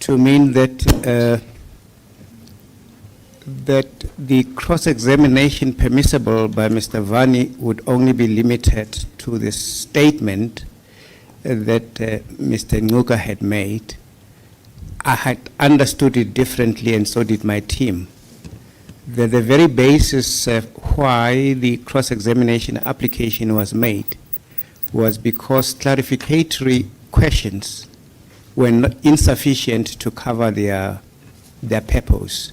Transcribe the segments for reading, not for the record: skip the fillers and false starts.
to mean that that the cross-examination permissible by Mr. Vani would only be limited to the statement that Mr. Nguka had made. I had understood it differently, and so did my team. That the very basis of why the cross-examination application was made was because clarificatory questions were not insufficient to cover their purpose.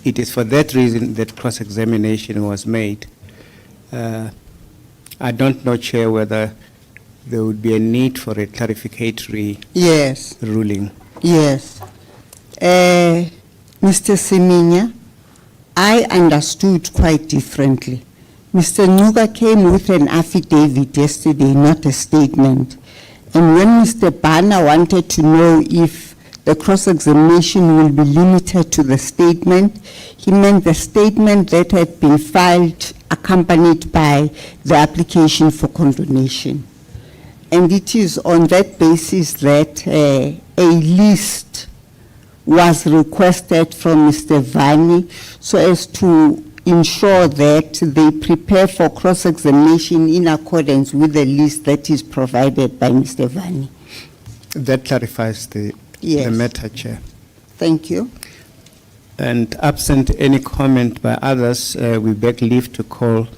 It is for that reason that cross-examination was made. I don't know, Chair, whether there would be a need for a clarificatory ruling. Yes. Mr. Seminya, I understood quite differently. Mr. Nguka came with an affidavit yesterday, not a statement. And when Mr. Bana wanted to know if the cross-examination will be limited to the statement, he meant the statement that had been filed accompanied by the application for condonation. And it is on that basis that a list was requested from Mr. Vani so as to ensure that they prepare for cross-examination in accordance with the list that is provided by Mr. Vani. That clarifies the matter, Chair. Thank you. And absent any comment by others, we beg leave to call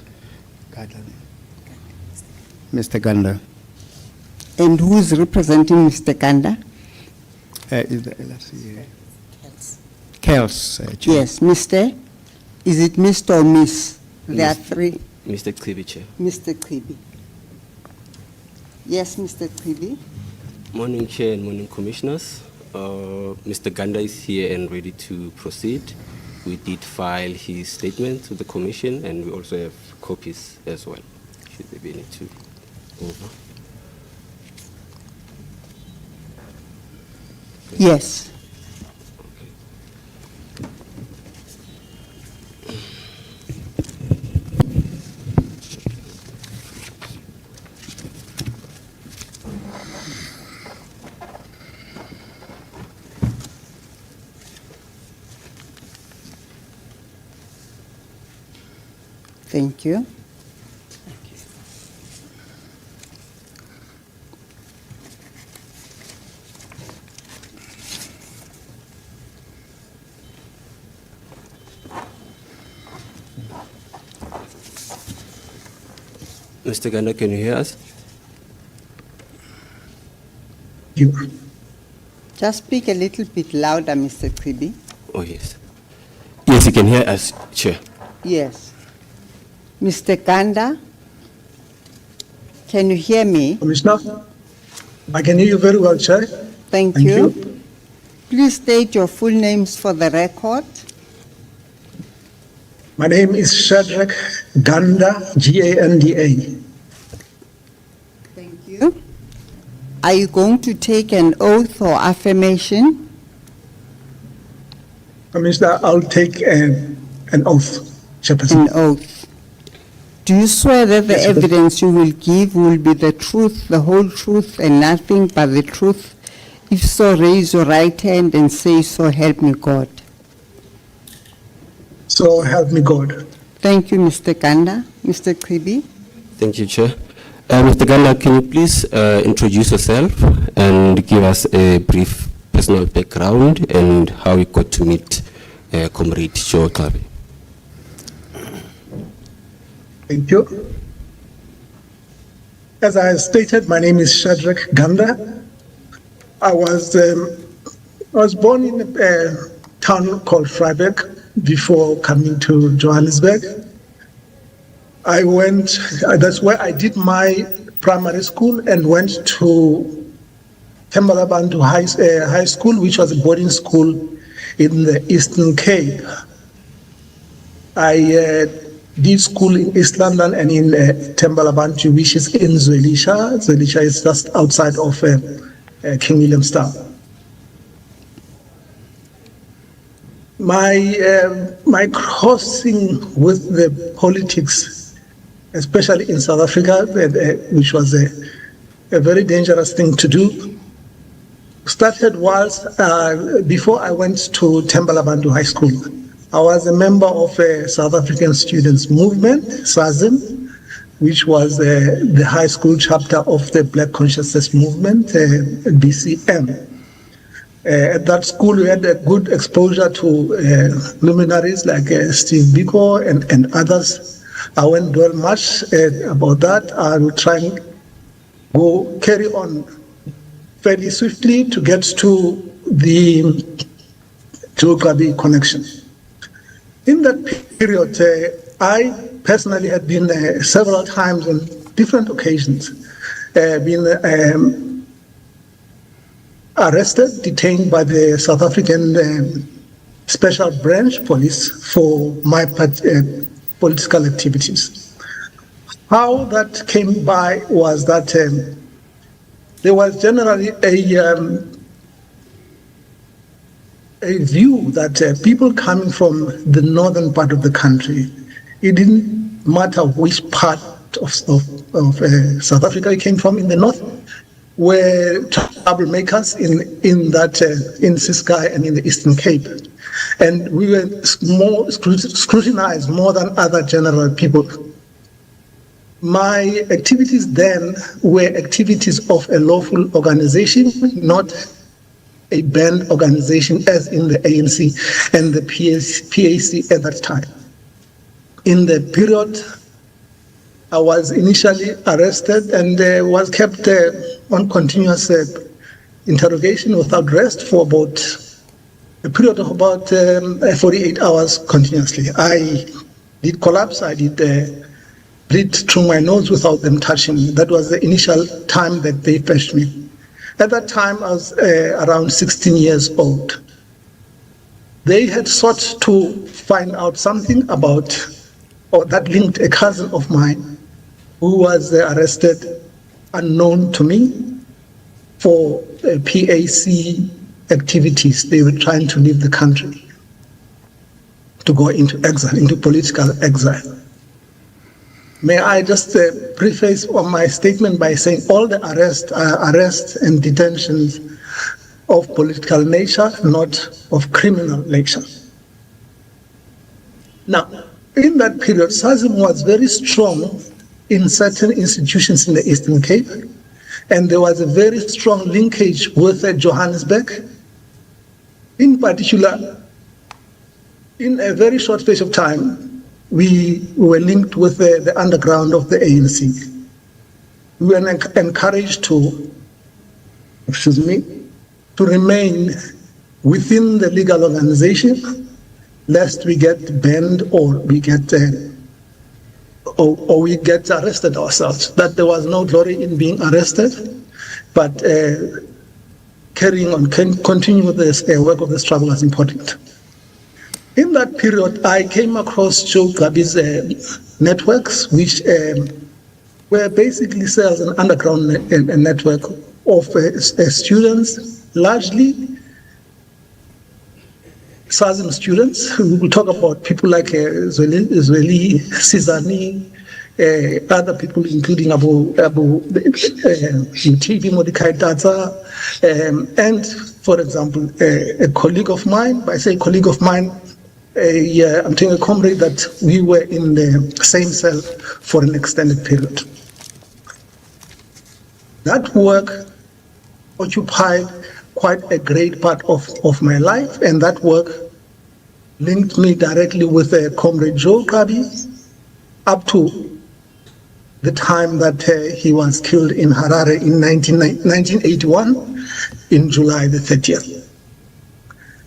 Mr. Ganda. And who is representing Mr. Ganda? Kels. Yes, Mr. Is it Mr. or Miss? There are three. Mr. Khampepe, Chair. Mr. Khampepe. Yes, Mr. Khampepe. Morning, Chair, and morning, Commissioners. Mr. Ganda is here and ready to proceed. We did file his statement to the Commission, and we also have copies as well, should there be any to over. Yes. Thank you. Mr. Ganda, can you hear us? Just speak a little bit louder, Mr. Khampepe. Oh, yes. Yes, you can hear us, Chair. Yes. Mr. Ganda, can you hear me? Commissioner, I can hear you very well, Chair. Thank you. Please state your full names for the record. My name is Shadrach Ganda, Ganda. Thank you. Are you going to take an oath or affirmation? Commissioner, I'll take an oath, Chairperson. An oath. Do you swear that the evidence you will give will be the truth, the whole truth, and nothing but the truth? If so, raise your right hand and say, "So help me God." So help me God. Thank you, Mr. Ganda. Mr. Khampepe. Thank you, Chair. Mr. Ganda, can you please introduce yourself and give us a brief personal background and how you got to meet Comrade Joe Khampepe? Thank you. As I stated, my name is Shadrach Ganda. I was born in a town called Vryburg before coming to Johannesburg. That's where I did my primary school and went to Thembalabantu High School, which was a boarding school in the Eastern Cape. I did school in East London and in Thembalabantu, which is in Zwelisha. Zwelisha is just outside of King Williamstown. My crossing with the politics, especially in South Africa, which was a very dangerous thing to do, started whilst, before I went to Thembalabantu High School. I was a member of a South African Students Movement, SAZM, which was the high school chapter of the Black Consciousness Movement, BCM. At that school, we had a good exposure to luminaries like Steve Biko and others. I won't dwell much about that. I will try and carry on fairly swiftly to get to the Joe connection. In that period, I personally had been several times on different occasions, been arrested, detained by the South African Special Branch Police for my political activities. How that came by was that there was generally a view that people coming from the northern part of the country, it didn't matter which part of South Africa you came from in the north, were troublemakers in Ciskei and in the Eastern Cape. And we were more scrutinized more than other general people. My activities then were activities of a lawful organization, not a banned organization as in the ANC and the PAC at that time. In the period, I was initially arrested and was kept on continuous interrogation without rest for about a period of about 48 hours continuously. I did collapse, I did bleed through my nose without them touching me. That was the initial time that they fetched me. At that time, I was around 16 years old. They had sought to find out something about, or that linked a cousin of mine who was arrested unknown to me for PAC activities. They were trying to leave the country, to go into exile, into political exile. May I just preface on my statement by saying all the arrests and detentions of political nature, not of criminal nature. Now, in that period, SAZM was very strong in certain institutions in the Eastern Cape, and there was a very strong linkage with Johannesburg. In particular, in a very short space of time, we were linked with the underground of the ANC. We were encouraged to remain within the legal organization, lest we get banned or we get arrested ourselves. That there was no glory in being arrested, but carrying on, continue this work of the struggle was important. In that period, I came across Joe Gabi's networks, which were basically cells and underground network of students, largely SAZM students. We will talk about people like Zweli Sizani, other people including Abu TV Modikai Data, and for example, a colleague of mine. By say colleague of mine, I'm telling a comrade that we were in the same cell for an extended period. That work occupied quite a great part of my life, and that work linked me directly with comrade Joe Gabi up to the time that he was killed in Harare in 1981 in July the 30th.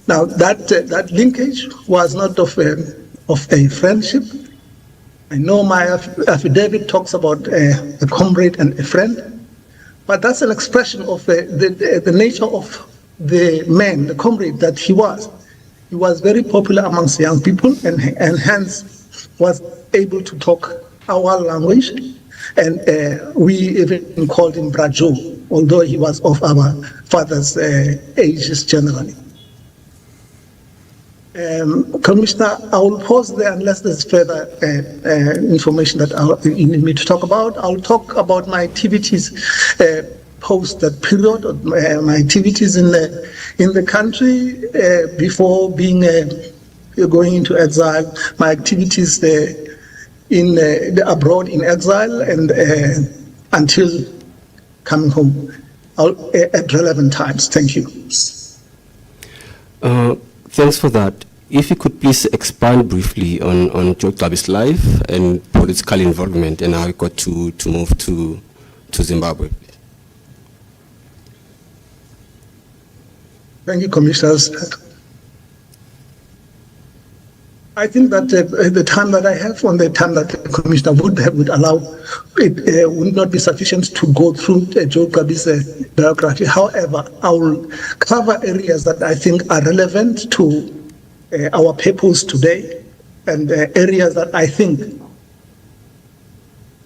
Now that linkage was not of a friendship. I know my affidavit talks about a comrade and a friend, but that's an expression of the nature of the man, the comrade that he was. He was very popular amongst young people and hence was able to talk our language, and we even called him Brajo, although he was of our father's ages generally. Commissioner, I will pause there unless there's further information that you need me to talk about. I'll talk about my activities post that period of my activities in the country before being going into exile, my activities abroad in exile, and until coming home at relevant times. Thank you. Thanks for that. If you could please expand briefly on Joe Gqabi's life and political involvement and how he got to move to Zimbabwe. Thank you, Commissioners. I think that the time that I have on the time that the Commissioner would allow, it would not be sufficient to go through Joe Gqabi's biography. However, I will cover areas that I think are relevant to our purpose today, and areas that I think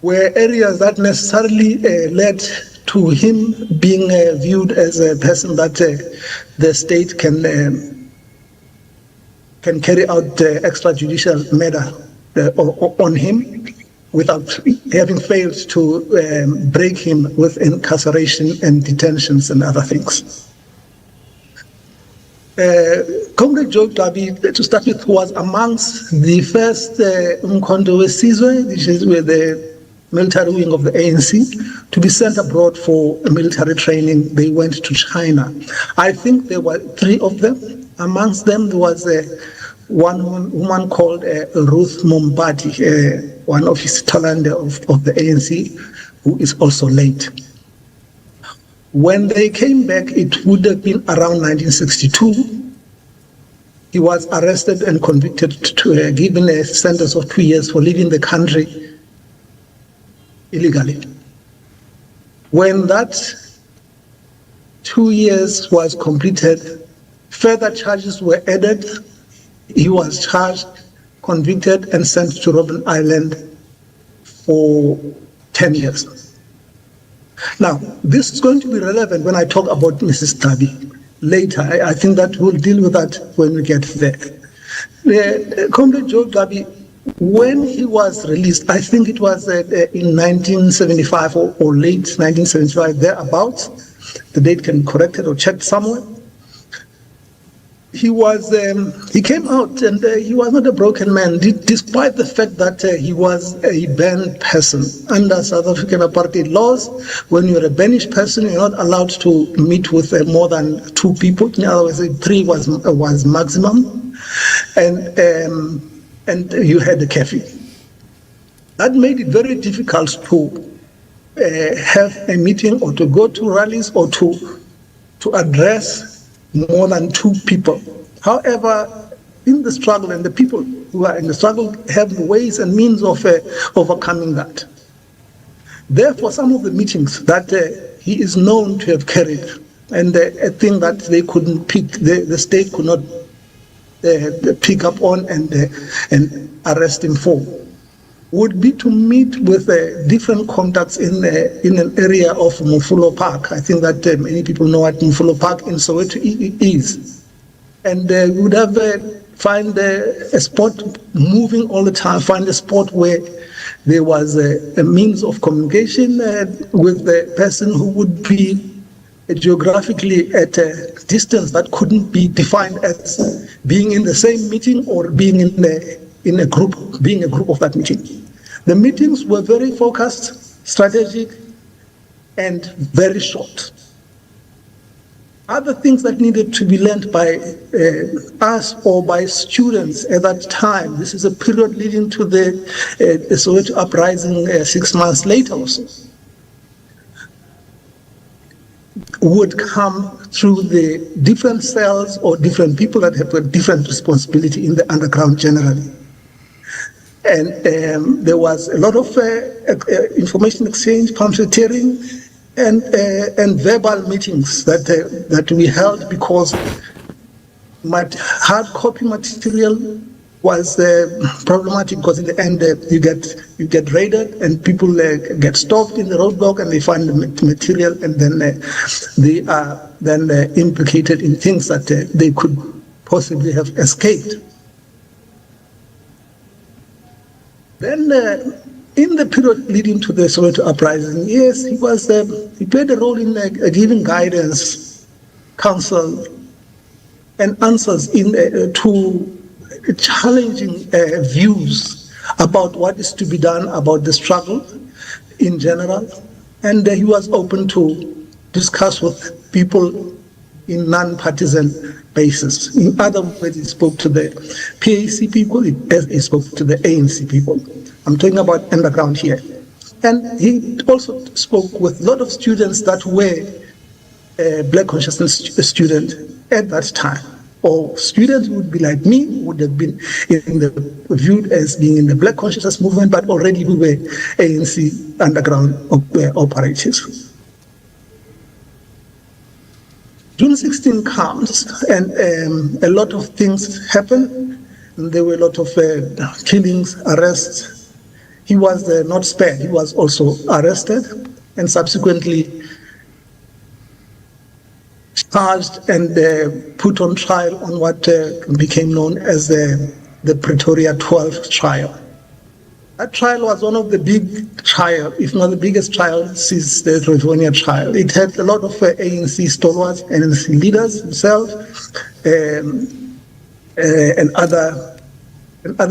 were areas that necessarily led to him being viewed as a person that the state can carry out the extrajudicial matter on him without having failed to break him with incarceration and detentions and other things. Comrade Joe Gqabi, to start with, was amongst the first Umkhonto weSizwe, which is with the military wing of the ANC, to be sent abroad for military training. They went to China. I think there were 3 of them. Amongst them, there was one woman called Ruth Mombati, one of his talent of the ANC, who is also late. When they came back, it would have been around 1962. He was arrested and convicted, given a sentence of 2 years for leaving the country illegally. When that 2 years was completed, further charges were added. He was charged, convicted, and sent to Robben Island for 10 years. Now, this is going to be relevant when I talk about Mrs. Gqabi later. I think that we'll deal with that when we get there. Comrade Joe Gqabi, when he was released, I think it was in 1975 or late 1975, thereabouts. The date can be corrected or checked somewhere. He came out, and he was not a broken man, despite the fact that he was a banned person. Under South African apartheid laws, when you're a banished person, you're not allowed to meet with more than 2 people. In other words, 3 was maximum, and you had a curfew. That made it very difficult to have a meeting or to go to rallies or to address more than 2 people. However, in the struggle, and the people who are in the struggle have ways and means of overcoming that. Therefore, some of the meetings that he is known to have carried, and a thing that they couldn't pick, the state could not pick up on and arrest him for, would be to meet with different contacts in an area of Mfulo Park. I think that many people know what Mfulo Park in Soweto is. And we would have find a spot moving all the time, find a spot where there was a means of communication with the person who would be geographically at a distance that couldn't be defined as being in the same meeting or being in a group, being a group of that meeting. The meetings were very focused, strategic, and very short. Other things that needed to be learned by us or by students at that time, this is a period leading to the Soweto uprising 6 months later or so, would come through the different cells or different people that have a different responsibility in the underground generally. And there was a lot of information exchange, pamphleteering, and verbal meetings that we held, because hard copy material was problematic, because in the end you get raided and people get stopped in the roadblock and they find the material, and then they are then implicated in things that they could possibly have escaped. Then In the period leading to the Soweto uprising, yes, he played a role in giving guidance, counsel, and answers to challenging views about what is to be done about the struggle in general. And he was open to discuss with people in non-partisan basis. In other words, he spoke to the PAC people as he spoke to the ANC people. I'm talking about underground here. And he also spoke with a lot of students that were Black consciousness students at that time, or students who would be like me, would have been viewed as being in the Black consciousness movement, but already who were ANC underground operators. June 16 comes, and a lot of things happen. There were a lot of killings, arrests. He was not spared. He was also arrested and subsequently charged and put on trial on what became known as the Pretoria 12 trial. That trial was one of the big trials, if not the biggest trial since the Pretoria trial. It had a lot of ANC stalwarts, ANC leaders themselves, and other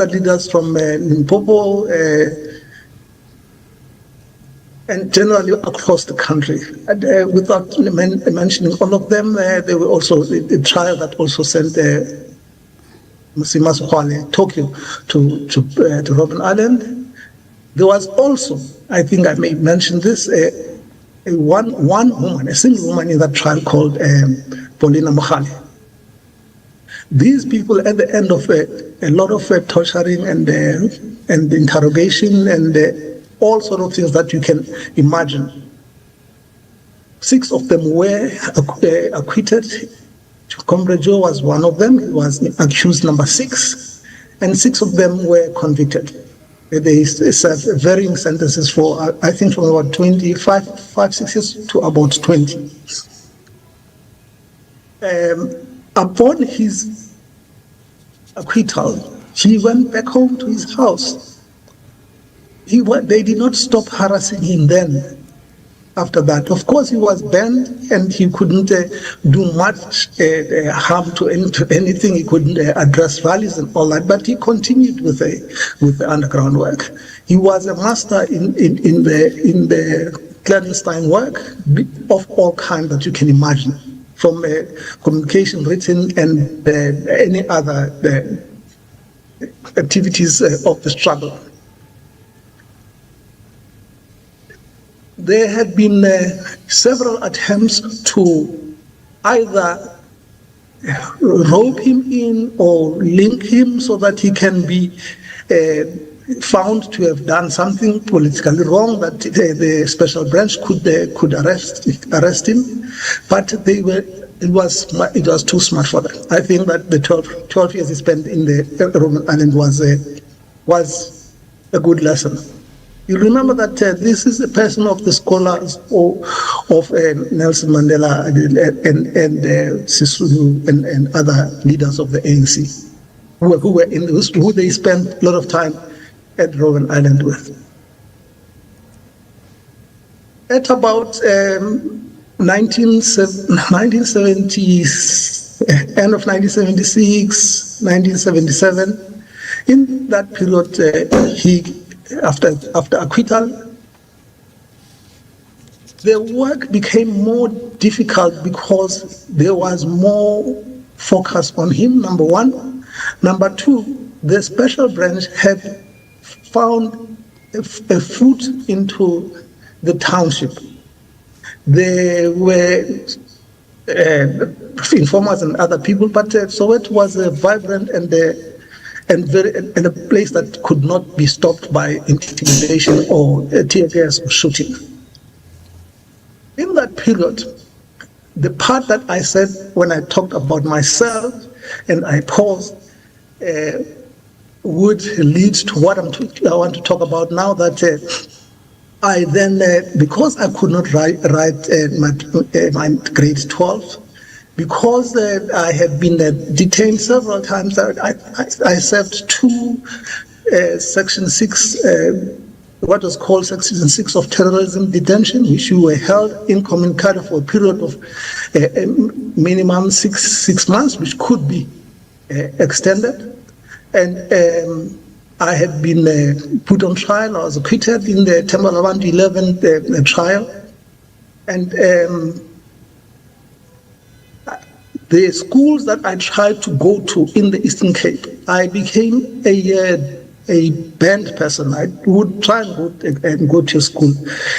leaders from Limpopo, and generally across the country. And, without mentioning all of them, there were also a trial that also sent Tokyo to Robben Island. There was also, I think I may mention this, one woman, a single woman in that trial called Paulina Mohale. These people, at the end of a lot of torturing and interrogation and all sort of things that you can imagine, 6 of them were acquitted. Comrade Joe was one of them. He was accused number 6, and 6 of them were convicted. They served varying sentences for, I think, from about 6 years to about 20. Upon his acquittal, he went back home to his house. They did not stop harassing him then. After that, of course, he was banned and he couldn't do much harm to anything. He couldn't address rallies and all that, but he continued with the underground work. He was a master in the clandestine work of all kinds that you can imagine, from communication, written, and any other activities of the struggle. There had been several attempts to either rope him in or link him so that he can be found to have done something politically wrong, that the special branch could arrest him, but it was too smart for them. I think that the 12 years he spent in the Robben Island was a good lesson. You remember that this is a person of the scholars of Nelson Mandela and Sisulu and other leaders of the ANC who they spent a lot of time at Robben Island with. At about 1970, end of 1976, 1977, in that period, after acquittal, the work became more difficult because there was more focus on him, number one. Number two, the special branch had found a foot into the township. There were informers and other people, but Soweto was vibrant and a place that could not be stopped by intimidation or tear gas or shooting. In that period, the part that I said when I talked about myself and I paused would lead to what I want to talk about now, that I then, because I could not write my grade 12, because I had been detained several times, I served 2 Section 6 what was called Section 6 of terrorism detention, which you were held incommunicado for a period of minimum six months, which could be extended. And I had been put on trial. I was acquitted in the Tembalaband 11 trial. And the schools that I tried to go to in the Eastern Cape, I became a banned person. I would try and go to a school.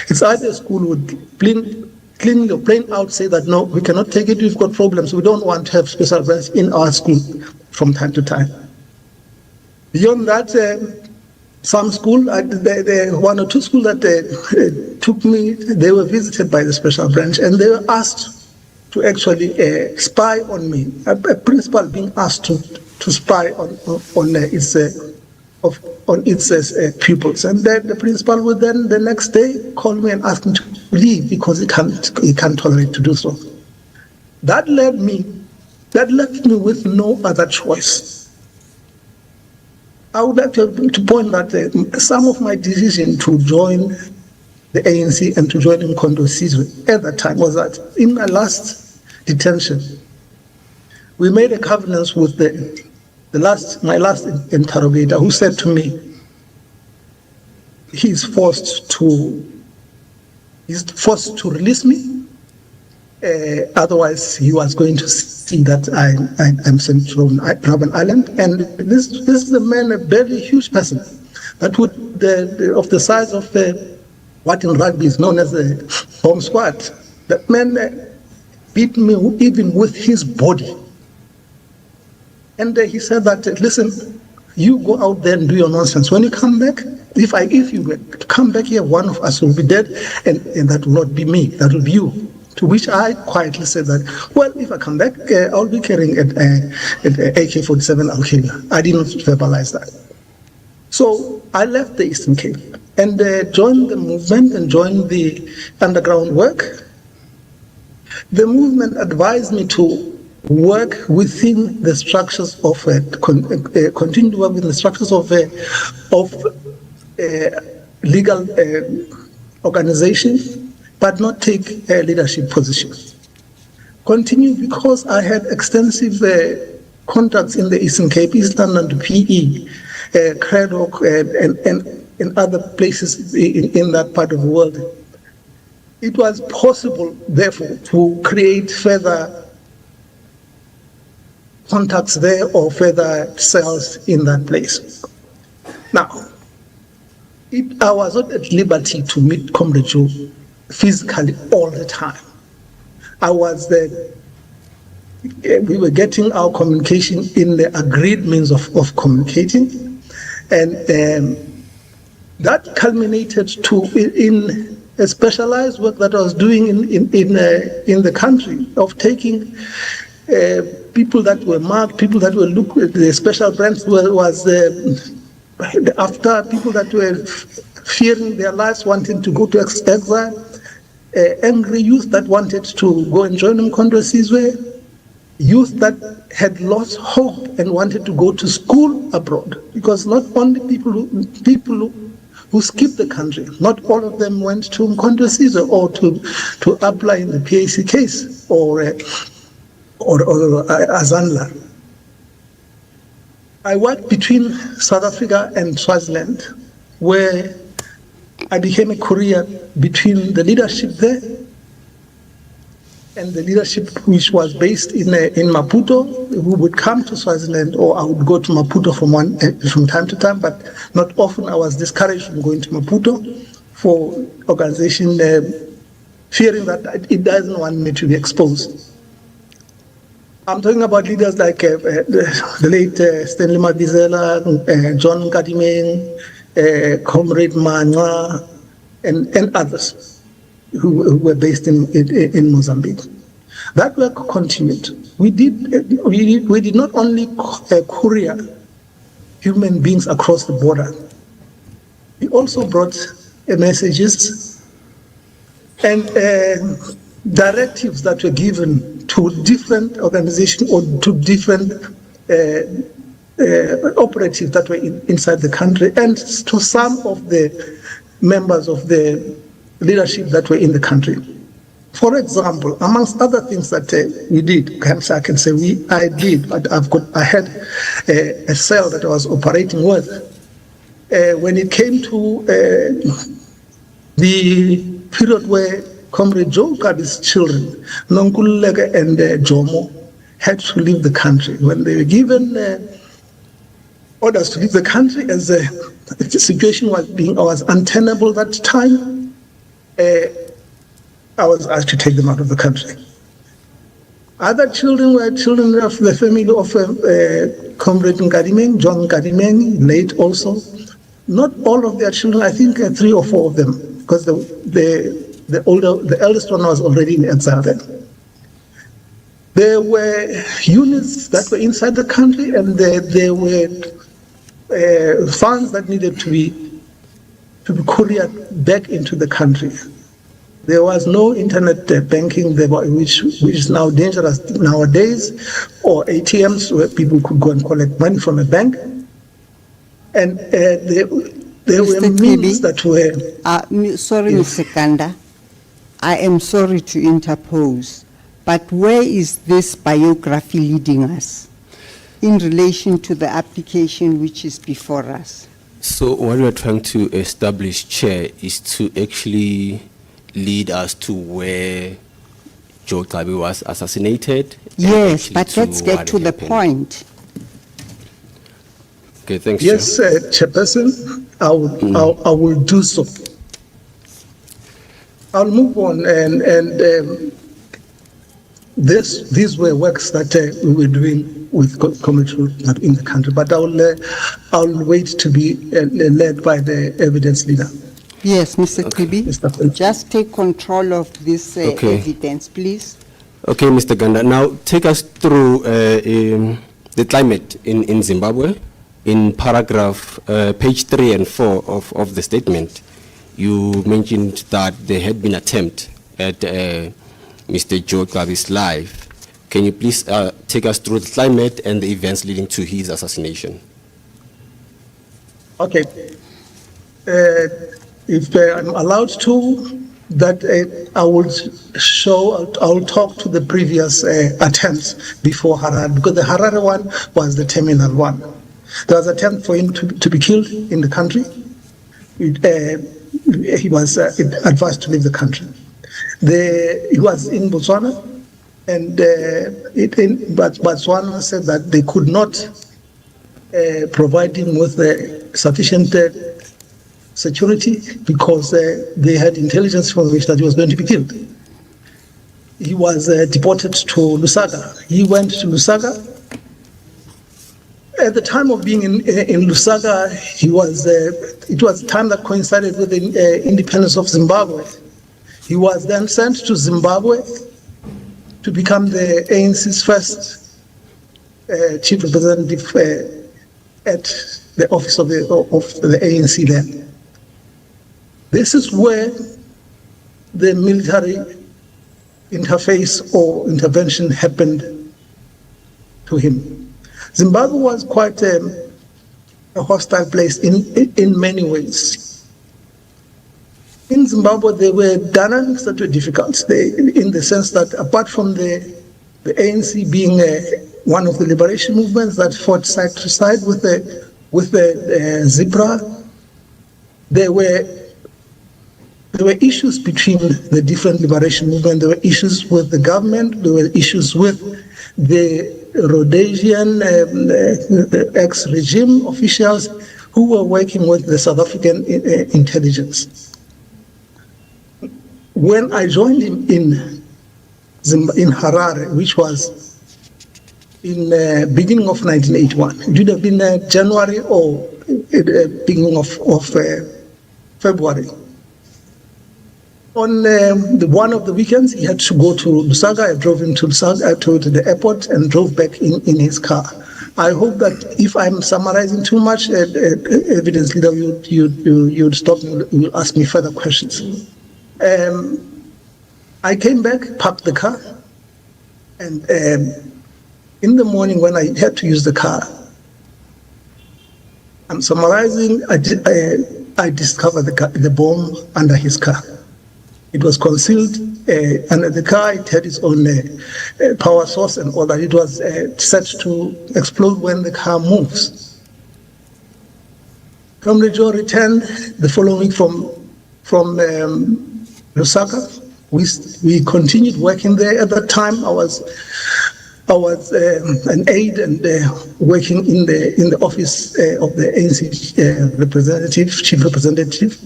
It's either a school would clean your plane out, say that no, we cannot take it, we've got problems, we don't want to have special branch in our school from time to time. Beyond that, some school, the one or two schools that took me, they were visited by the special branch and they were asked to actually spy on me. A principal being asked to spy on its pupils, and then the principal would then the next day call me and ask me to leave because he can't tolerate to do so. That left me with no other choice. I would like to point that some of my decision to join the ANC and to join Mkondo Sizwe at that time was that in my last detention, we made a covenant with my last interrogator, who said to me, he's forced to release me. Otherwise, he was going to see that I'm sent to Robben Island. And this is a man, a very huge person, that would of the size of what in rugby is known as the home squad. That man beat me even with his body. And he said that, listen, you go out there and do your nonsense. When you come back, if you come back here, one of us will be dead, and that will not be me, that will be you. To which I quietly said that, well, if I come back, I'll be carrying an AK-47, I'll kill you. I did not verbalize that. So I left the Eastern Cape and joined the movement and joined the underground work. The movement advised me to work within the structures of continue to work within the structures of legal organization, but not take a leadership position. Continue because I had extensive contacts in the Eastern Cape, East London, PE, Craddock, and other places in that part of the world. It was possible, therefore, to create further contacts there or further cells in that place. Now, I was not at liberty to meet Comrade Joe physically all the time. I was there. We were getting our communication in the agreed means of communicating, and that culminated in a specialized work that I was doing in the country of taking people that were marked, people that were looked at. The special branch was after people that were fearing their lives, wanting to go to exile, angry youth that wanted to go and join Mkondo Sizwe, youth that had lost hope and wanted to go to school abroad, because not only people who skipped the country, not all of them went to Mkondo Sizwe or to apply in the PAC case or Azanla. I worked between South Africa and Swaziland, where I became a courier between the leadership there and the leadership which was based in Maputo, who would come to Swaziland, or I would go to Maputo from time to time, but not often. I was discouraged from going to Maputo for organization, fearing that it doesn't want me to be exposed. I'm talking about leaders like the late Stanley Madizela, John Kadimeng, Comrade Manya, and others who were based in Mozambique. That work continued. We did not only courier human beings across the border. We also brought messages and directives that were given to different organizations or to different operatives that were inside the country, and to some of the members of the leadership that were in the country. For example, amongst other things that we did, perhaps I can say I did, but I had a cell that I was operating with. When it came to the period where Comrade Joe Gabi's children, Nonkululeke and Jomo, had to leave the country, when they were given orders to leave the country, as the situation was untenable that time, I was asked to take them out of the country. Other children were children of the family of Comrade Nkadimeng, John Nkadimeng, late also. Not all of their children, I think 3 or 4 of them, because the eldest one was already in exile then. There were units that were inside the country, and there were funds that needed to be couriered back into the country. There was no internet banking, which is now dangerous nowadays, or ATMs where people could go and collect money from a bank. And there were means that were... sorry, Mr. Kanda, I am sorry to interpose, but where is this biography leading us in relation to the application which is before us? So what we're trying to establish, Chair, is to actually lead us to where Joe Gabi was assassinated. Yes, but let's get to the point. Okay, thanks. Yes, Chairperson, I will do so. I'll move on, and these were works that we were doing with community in the country, but I'll wait to be led by the evidence leader. Yes, Mr. Kibi, just take control of this evidence, please. Okay, Mr. Ganda, now take us through the climate in Zimbabwe. In paragraph, page 3 and 4 of the statement, you mentioned that there had been an attempt at Mr. Joe Gabi's life. Can you please take us through the climate and the events leading to his assassination? Okay. If I'm allowed to, that I will talk to the previous attempts before Harare, because the Harare one was the terminal one. There was an attempt for him to be killed in the country. He was advised to leave the country. He was in Botswana, and but Botswana said that they could not provide him with sufficient security because they had intelligence from which that he was going to be killed. He was deported to Lusaka. He went to Lusaka. At the time of being in Lusaka, it was a time that coincided with the independence of Zimbabwe. He was then sent to Zimbabwe to become the ANC's first chief representative at the office of the ANC there. This is where the military interface or intervention happened to him. Zimbabwe was quite a hostile place in many ways. In Zimbabwe, there were dynamics that were difficult, in the sense that apart from the ANC being one of the liberation movements that fought side to side with the ZIPRA, there were issues between the different liberation movements. There were issues with the government. There were issues with the Rhodesian ex-regime officials who were working with the South African intelligence. When I joined him in Harare, which was in beginning of 1981, it would have been January or beginning of February. On one of the weekends, he had to go to Lusaka. I drove him to Lusaka, to the airport, and drove back in his car. I hope that if I'm summarizing too much, evidence leader, you'd stop me, you'll ask me further questions. I came back, parked the car, and in the morning when I had to use the car, I'm summarizing, I discovered the bomb under his car. It was concealed under the car. It had its own power source and all that. It was set to explode when the car moves. Comrade Joe returned the following week from Lusaka. We continued working there. At that time, I was an aide and working in the office of the ANC chief representative.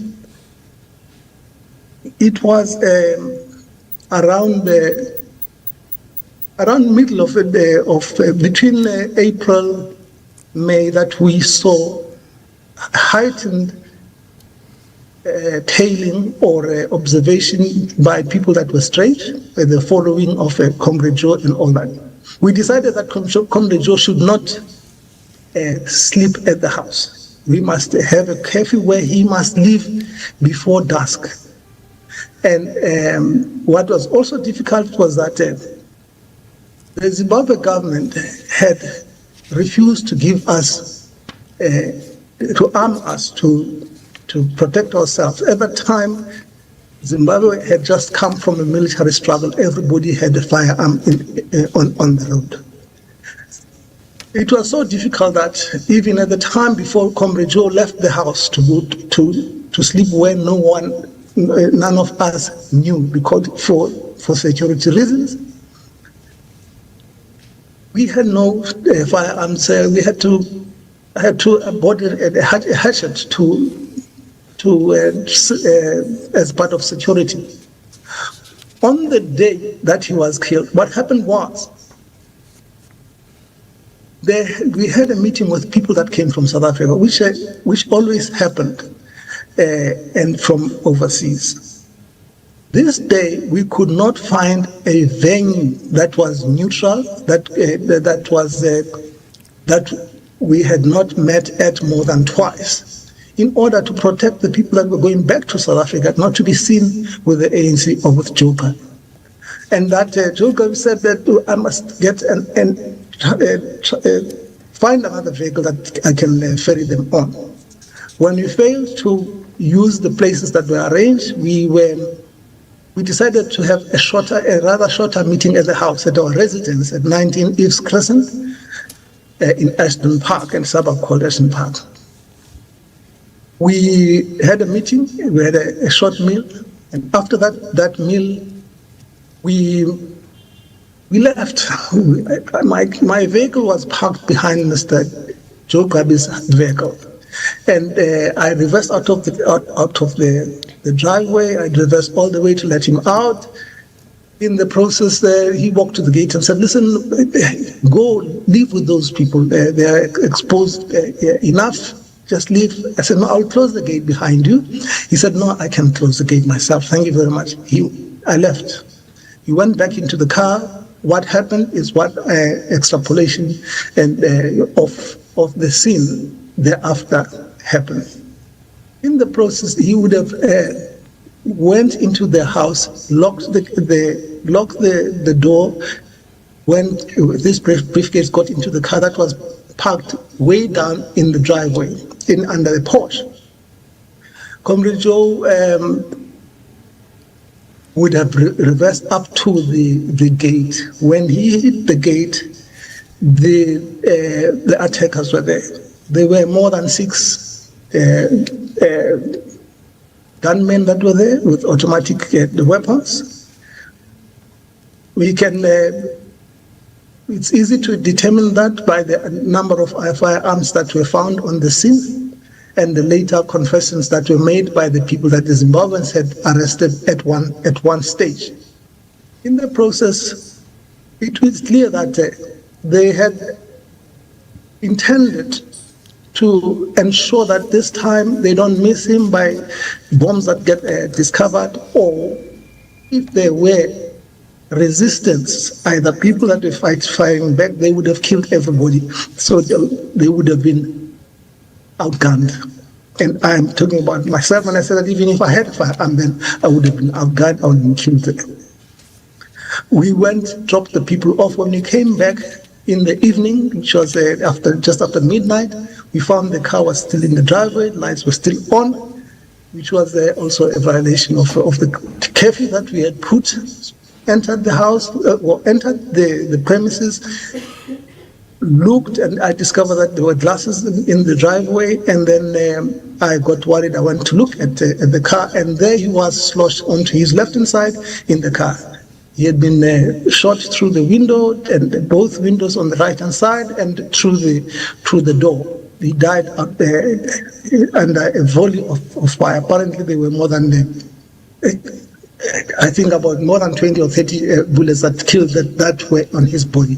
It was around middle of between April, May that we saw heightened tailing or observation by people that were strange, the following of Comrade Joe and all that. We decided that Comrade Joe should not sleep at the house. We must have a curfew where he must leave before dusk. And what was also difficult was that the Zimbabwe government had refused to give us, to arm us to protect ourselves. At that time, Zimbabwe had just come from a military struggle. Everybody had a firearm on the road. It was so difficult that even at the time before Comrade Joe left the house to go to sleep where none of us knew, because for security reasons, we had no firearms. We had to board a hatchet as part of security. On the day that he was killed, what happened was we had a meeting with people that came from South Africa, which always happened, and from overseas. This day, we could not find a venue that was neutral, that we had not met at more than twice, in order to protect the people that were going back to South Africa, not to be seen with the ANC or with Joker. And that Joker said that I must get find another vehicle that I can ferry them on. When we failed to use the places that were arranged, we decided to have a rather shorter meeting at the house, at our residence at 19 Eves Crescent in Ashton Park, a suburb called Ashton Park. We had a meeting, we had a short meal, and after that meal, we left. My vehicle was parked behind Mr. Joe Gabi's vehicle. And I reversed out of the driveway. I reversed all the way to let him out. In the process, he walked to the gate and said, "Listen, go live with those people. They are exposed enough. Just leave." I said, "No, I'll close the gate behind you." He said, "No, I can close the gate myself. Thank you very much." I left. He went back into the car. What happened is what extrapolation and of the scene thereafter happened. In the process, he would have went into the house, locked the door. When this briefcase got into the car that was parked way down in the driveway, under the porch, Comrade Joe would have reversed up to the gate. When he hit the gate, the attackers were there. There were more than 6 gunmen that were there with automatic weapons. It's easy to determine that by the number of firearms that were found on the scene and the later confessions that were made by the people that the Zimbabweans had arrested at one stage. In the process, it was clear that they had intended to ensure that this time they don't miss him by bombs that get discovered, or if there were resistance, either people that were firing back, they would have killed everybody. So they would have been outgunned. And I'm talking about myself when I said that even if I had a firearm, then I would have been outgunned, I would have been killed. We went, dropped the people off. When we came back in the evening, which was just after midnight, we found the car was still in the driveway, lights were still on, which was also a violation of the curfew that we had put, entered the house, or entered the premises, looked, and I discovered that there were glasses in the driveway, and then I got worried. I went to look at the car, and there he was sloshed onto his left-hand side in the car. He had been shot through the window, and both windows on the right-hand side, and through the door. He died out there under a volley of fire. Apparently, there were more than, I think, about more than 20 or 30 bullets that killed that were on his body.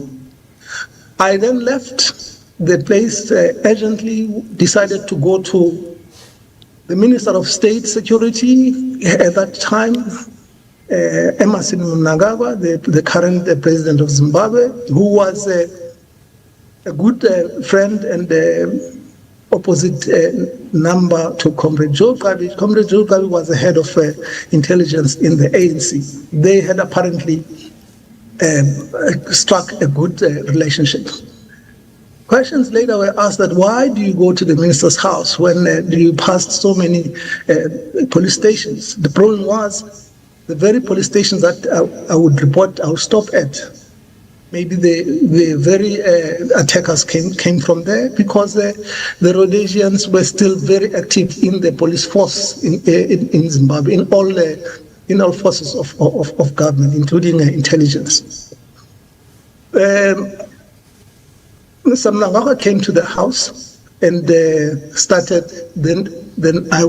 I then left the place urgently, decided to go to the Minister of State Security at that time, Emmerson Mnangagwa, the current president of Zimbabwe, who was a good friend and opposite number to Comrade Joe Gabi. Comrade Joe Gabi was the head of intelligence in the ANC. They had apparently struck a good relationship. Questions later were asked that why do you go to the minister's house when you passed so many police stations? The problem was the very police stations that I would report, I would stop at. Maybe the very attackers came from there, because the Rhodesians were still very active in the police force in Zimbabwe, in all forces of government, including intelligence. Mr. Mnangagwa came to the house and started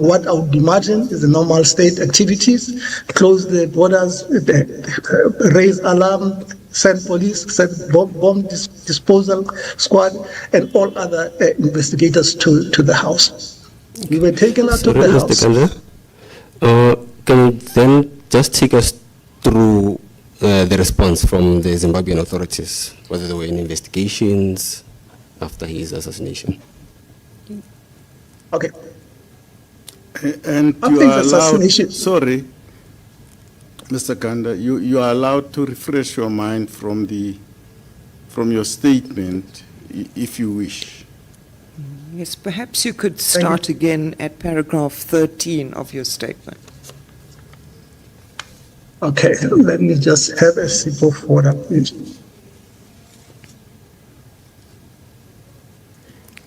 what I would imagine is the normal state activities: close the borders, raise alarm, send police, send bomb disposal squad, and all other investigators to the house. We were taken out of the house. Can you then just take us through the response from the Zimbabwean authorities, whether there were any investigations after his assassination? Okay. And After you his are allowed, assassination. sorry, Mr. Ganda, you are allowed to refresh your mind from your statement if you wish. Yes, perhaps you could start again at paragraph 13 of your statement. Okay, let me just have a sip of water, please.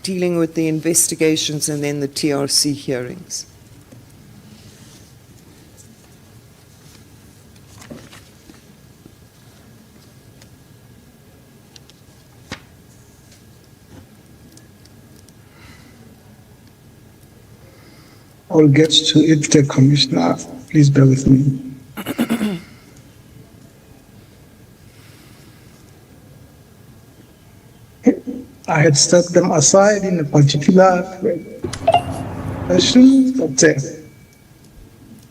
Dealing with the investigations and then the TRC hearings. I'll get to it, Commissioner. Please bear with me. I had set them aside in a particular fashion, but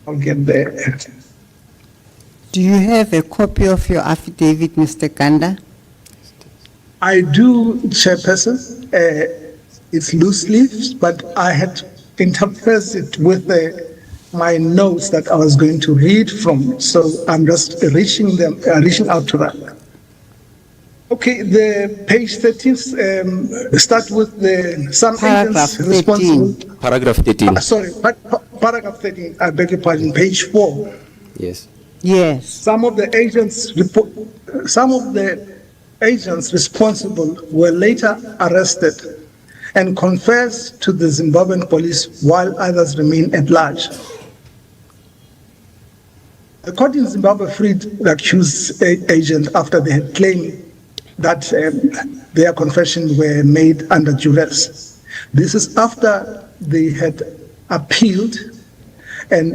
I'll get there. Do you have a copy of your affidavit, Mr. Ganda? I do, Chairperson. It's loose leaves, but I had interpreted it with my notes that I was going to read from. So I'm just reaching out to that. Okay, the page 13 start with some Paragraph agents responsible. 13. Paragraph 13. Sorry, paragraph 13. I beg your pardon. Page 4. Yes. Yes. Some of the agents responsible were later arrested and confessed to the Zimbabwean police, while others remain at large. The court in Zimbabwe freed the accused agent after they had claimed that their confessions were made under duress. This is after they had appealed, and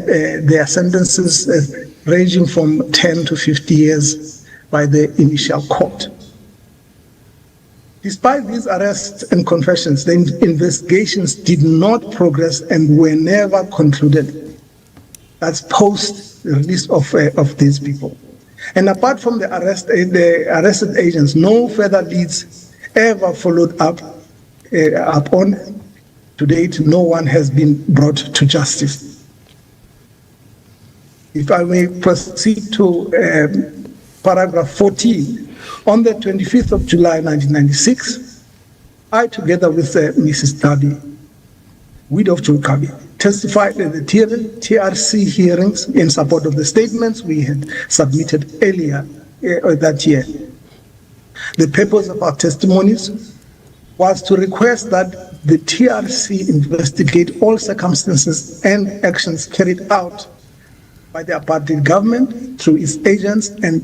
their sentences ranging from 10 to 50 years by the initial court. Despite these arrests and confessions, the investigations did not progress and were never concluded. That's post the release of these people. And apart from the arrested agents, no further leads ever followed up on. To date, no one has been brought to justice. If I may proceed to paragraph 14. On the 25th of July, 1996, I, together with Mrs. Gabi, widow of Joe Gabi, testified at the TRC hearings in support of the statements we had submitted earlier that year. The purpose of our testimonies was to request that the TRC investigate all circumstances and actions carried out by the apartheid government through its agents and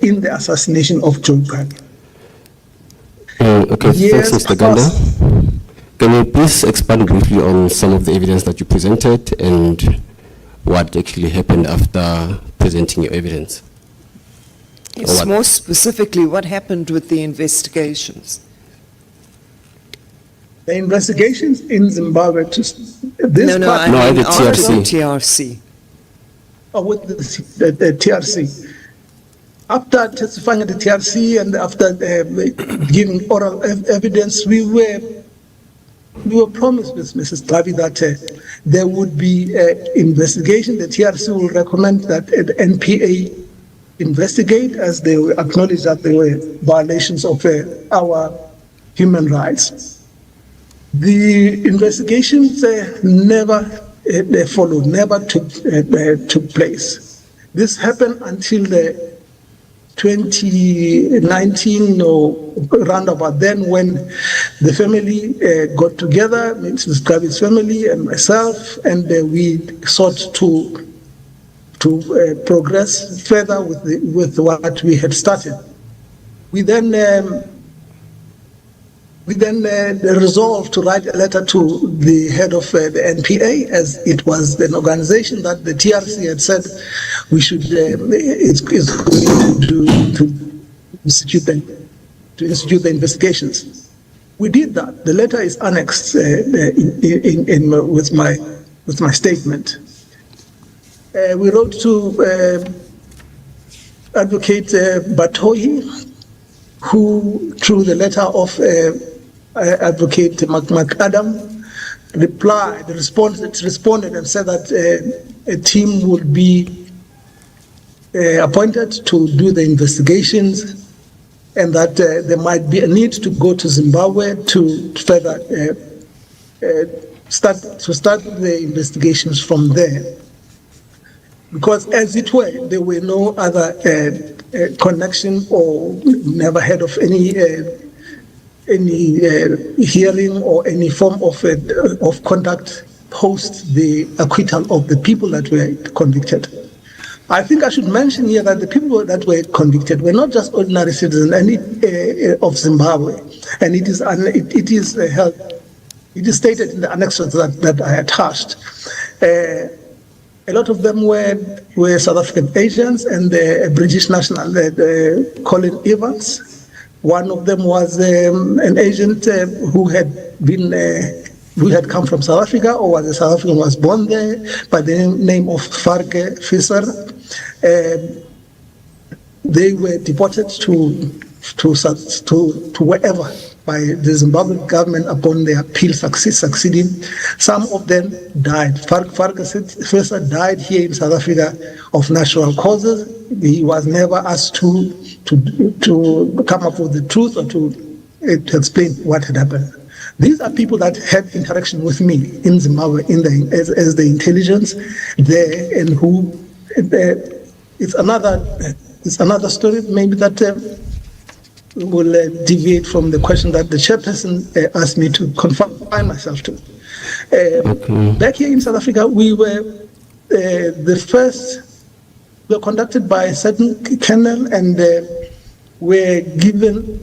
in the assassination of Johannesburg. Okay, Yes, thanks, Mr. of course. Ganda. Can you please expand briefly on some of the evidence that you presented and what actually happened after presenting your evidence? Yes, what- more specifically, what happened with the investigations? The investigations in Zimbabwe to this No, part- I No, mean the after TRC. the TRC. with the TRC. After testifying at the TRC and after giving oral evidence, we were promised with Mrs. Dravi that there would be investigation. The TRC will recommend that the NPA investigate, as they acknowledge that there were violations of our human rights. The investigations never followed, never took place. This happened until the 2019 or roundabout then, when the family got together, Mrs. Dravi's family and myself, and we sought to progress further with what we had started. We then resolved to write a letter to the head of the NPA, as it was an organization that the TRC had said we should it's going to institute the investigations. We did that. The letter is annexed with my statement. We wrote to Advocate Batoyi, who, through the letter of Advocate McAdam, responded and said that a team would be appointed to do the investigations, and that there might be a need to go to Zimbabwe to further start the investigations from there. Because, as it were, there were no other connection, or never heard of any hearing or any form of conduct post the acquittal of the people that were convicted. I think I should mention here that the people that were convicted were not just ordinary citizens of Zimbabwe, and it is stated in the annexes that I attached. A lot of them were South African agents and a British national, Colin Evans. One of them was an agent who had come from South Africa, or was a South African, was born there, by the name of Farke Visser. They were deported to wherever by the Zimbabwean government upon their appeal succeeding. Some of them died. Farke Visser died here in South Africa of natural causes. He was never asked to come up with the truth or to explain what had happened. These are people that had interaction with me in Zimbabwe as the intelligence there, and who it's another story maybe that will deviate from the question that the chairperson asked me to confine myself to. Back here in South Africa, we were conducted by a certain colonel, and were given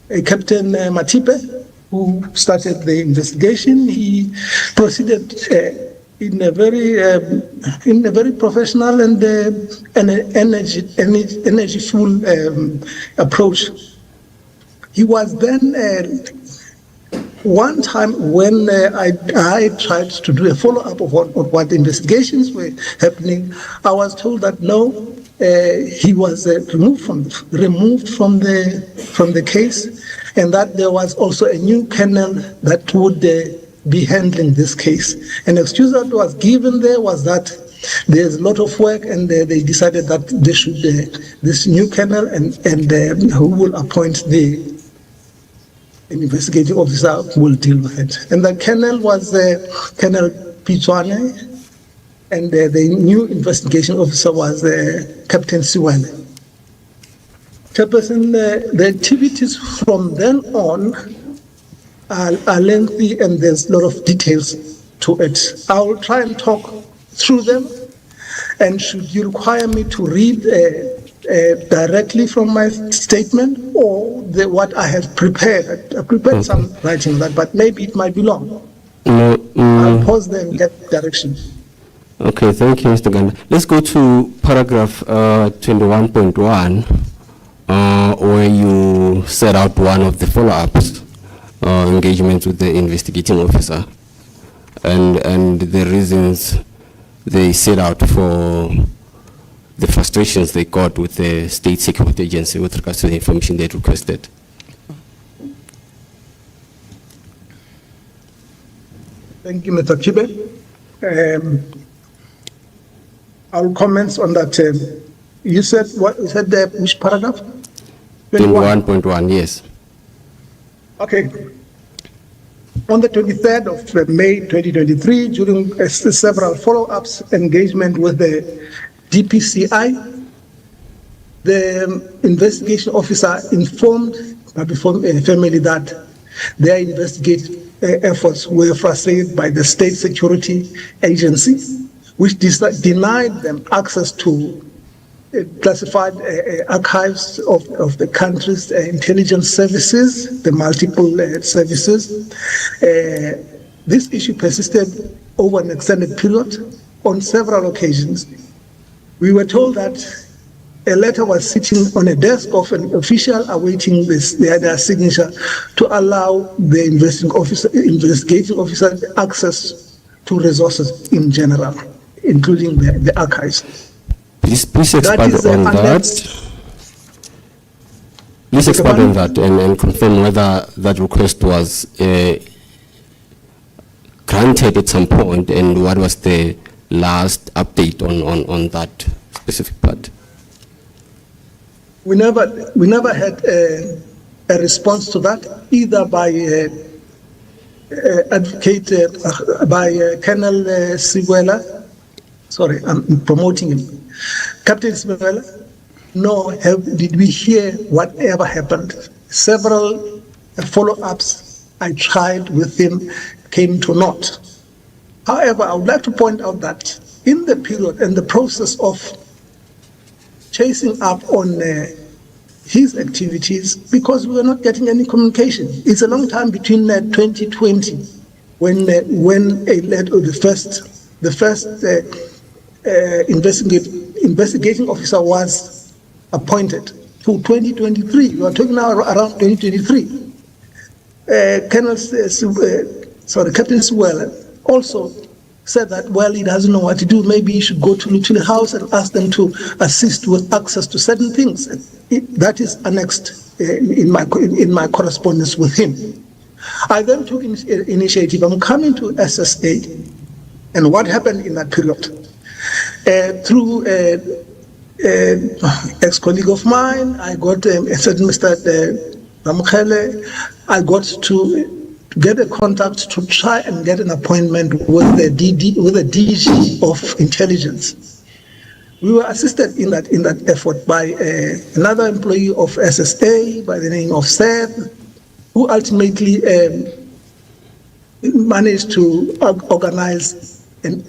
a Captain Matipe, who started the investigation. He proceeded in a very professional and energyful approach. He was then one time when I tried to do a follow-up of what investigations were happening, I was told that no, he was removed from the case, and that there was also a new colonel that would be handling this case. An excuse that was given there was that there's a lot of work, and they decided that they should this new colonel and who will appoint the an investigating officer will deal with it. And the colonel was Colonel Pichwane, and the new investigation officer was Captain Siwele. Chairperson, the activities from then on are lengthy, and there's a lot of details to it. I will try and talk through them, and should you require me to read directly from my statement or what I have prepared, I prepared some writing on that, but maybe it might be long. I'll pause there and get direction. Okay, thank you, Mr. Ganda. Let's go to paragraph 21.1, where you set out one of the follow-ups, engagements with the investigating officer, and the reasons they set out for the frustrations they got with the state security agency with regards to the information they requested. Thank you, Mr. Kibe. I'll comment on that. You said what? You said which paragraph? 21.1, yes. Okay. On the 23rd of May 2023, during several follow-ups engagement with the DPCI, the investigation officer informed the family that their investigative efforts were frustrated by the state security agency, which denied them access to classified archives of the country's intelligence services, the multiple services. This issue persisted over an extended period. On several occasions, we were told that a letter was sitting on a desk of an official awaiting their signature to allow the investigating officer access to resources in general, including the archives. Please expand on that. Please expand on that and confirm whether that request was granted at some point, and what was the last update on that specific part. We never had a response to that, either by by Colonel Siwela. Sorry, I'm promoting him. Captain Siwela, nor did we hear whatever happened. Several follow-ups I tried with him came to naught. However, I would like to point out that in the period and the process of chasing up on his activities, because we were not getting any communication. It's a long time between 2020, when the first investigating officer was appointed, to 2023. We are talking now around 2023. Captain Siwela also said that, well, he doesn't know what to do. Maybe he should go to Newtown House and ask them to assist with access to certain things. That is annexed in my correspondence with him. I then took initiative. I'm coming to SSA, and what happened in that period? Through ex-colleague of mine, I got a certain Mr. Ramkhele. I got to get a contact to try and get an appointment with the DG of intelligence. We were assisted in that effort by another employee of SSA by the name of Seth, who ultimately managed to organize an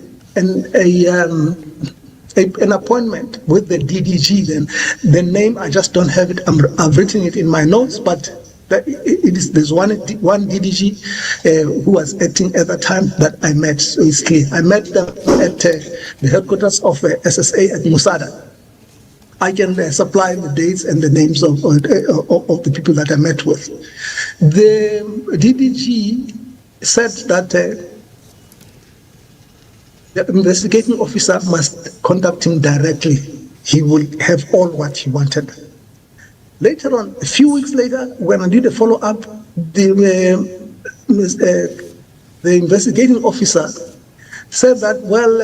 appointment with the DDG. Then the name, I just don't have it. I've written it in my notes, but there's one DDG who was acting at the time that I met. So it's clear. I met them at the headquarters of SSA at Musada. I can supply the dates and the names of the people that I met with. The DDG said that the investigating officer must contact him directly. He will have all what he wanted. Later on, a few weeks later, when I did a follow-up, the investigating officer said that, well,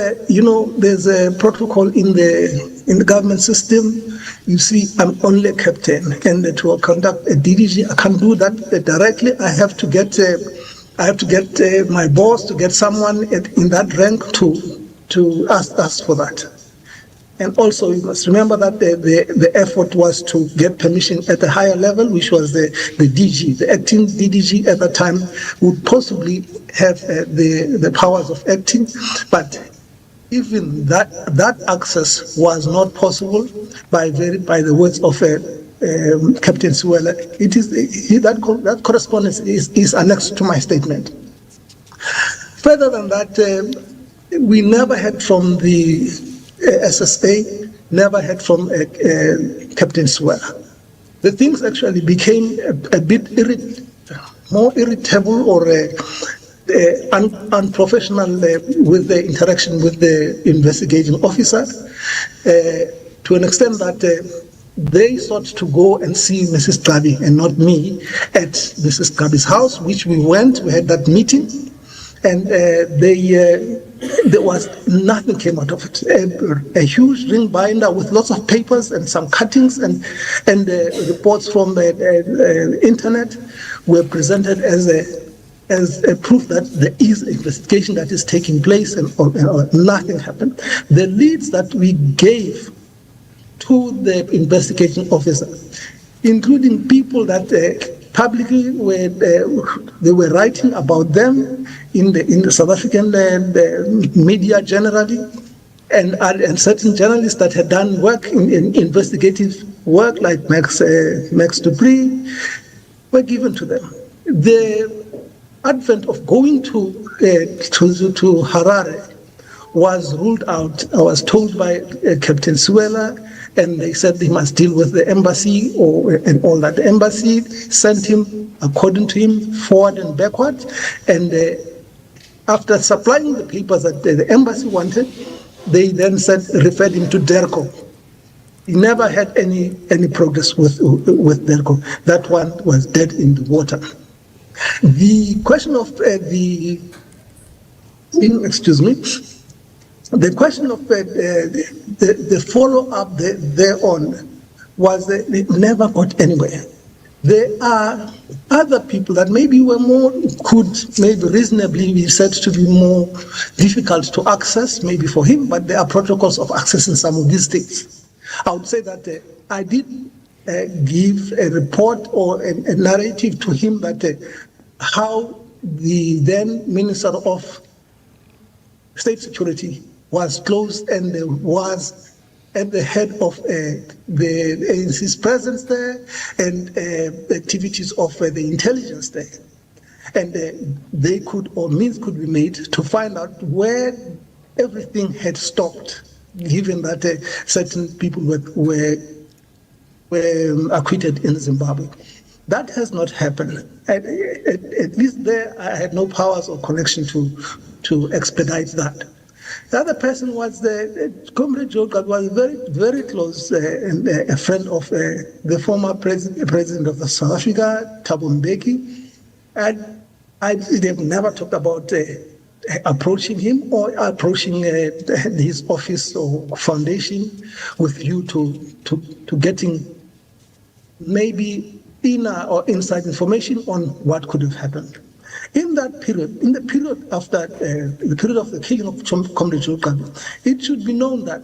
there's a protocol in the in the government system, you see, I'm only a captain, and to conduct a DDG, I can't do that directly. I have to get my boss to get someone in that rank to ask for that. And also, you must remember that the effort was to get permission at a higher level, which was the DG. The acting DDG at that time would possibly have the powers of acting, but even that access was not possible by the words of Captain Suela. It is that correspondence is annexed to my statement. Further than that, we never heard from the SSA, never heard from Captain Suela. The things actually became a bit more irritable or unprofessional with the interaction with the investigating officer, to an extent that they sought to go and see Mrs. Gabi and not me at Mrs. Gabi's house, which we went. We had that meeting, and there was nothing came out of it. A huge ring binder with lots of papers and some cuttings and reports from the internet were presented as a proof that there is an investigation that is taking place, and nothing happened. The leads that we gave to the investigating officer, including people that publicly they were writing about them in the South African media generally, and certain journalists that had done work in investigative work like Max Dupree were given to them. The advent of going to Harare was ruled out. I was told by Captain Suela, and they said they must deal with the embassy and all that. The embassy sent him, according to him, forward and backward, and after supplying the papers that the embassy wanted, they then referred him to DERCO. He never had any progress with DERCO. That one was dead in the water. The question of the question of the follow-up thereon was that it never got anywhere. There are other people that maybe could reasonably be said to be more difficult to access, maybe for him, but there are protocols of accessing some of these things. I would say that I did give a report or a narrative to him that how the then Minister of State Security was closed and was at the head of the ANC's presence there and the activities of the intelligence there. And they could, or means could be made to find out where everything had stopped, given that certain people were acquitted in Zimbabwe. That has not happened. At least there, I had no powers or connection to expedite that. The other person was Comrade Joka, was very, very close and a friend of the former president of South Africa, Thabo Mbeki. And they've never talked about approaching him or approaching his office or foundation with view to getting maybe inner or inside information on what could have happened. In that period, in the period after the period of the killing of Comrade Joka, it should be known that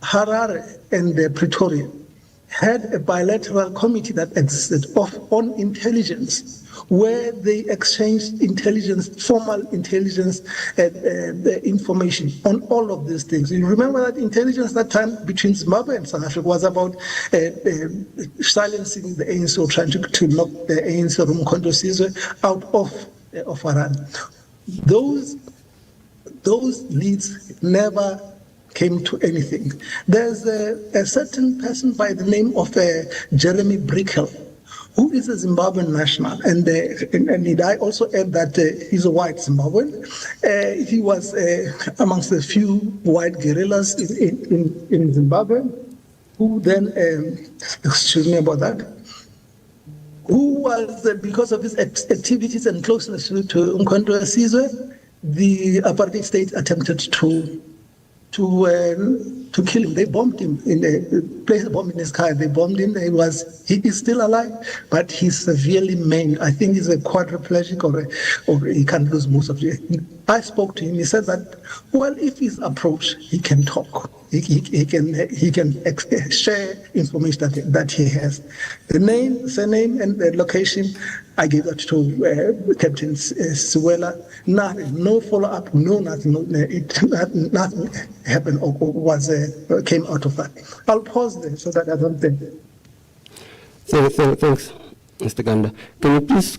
Harare and Pretoria had a bilateral committee that existed on intelligence, where they exchanged intelligence, formal intelligence information on all of these things. You remember that intelligence that time between Zimbabwe and South Africa was about silencing the ANC or trying to knock the ANC or Umkhonto Sizwe out of Harare. Those leads never came to anything. There's a certain person by the name of Jeremy Brickell, who is a Zimbabwean national, and I also add that he's a white Zimbabwean. He was amongst the few white guerrillas in Zimbabwe, who then, excuse me about that, who was, because of his activities and closeness to Umkhonto Sizwe, the apartheid state attempted to to kill him. They bombed him placed a bomb in his car. They bombed him. He is still alive, but he's severely maimed. I think he's a quadriplegic or he can lose most of it. I spoke to him. He said that, well, if he's approached, he can talk. He can share information that he has. The name, surname, and the location, I gave that to Captain Siwela. Nothing, no follow-up, no nothing. Nothing happened or came out of that. I'll pause there so that I don't think. Thanks, Mr. Ganda. Can you please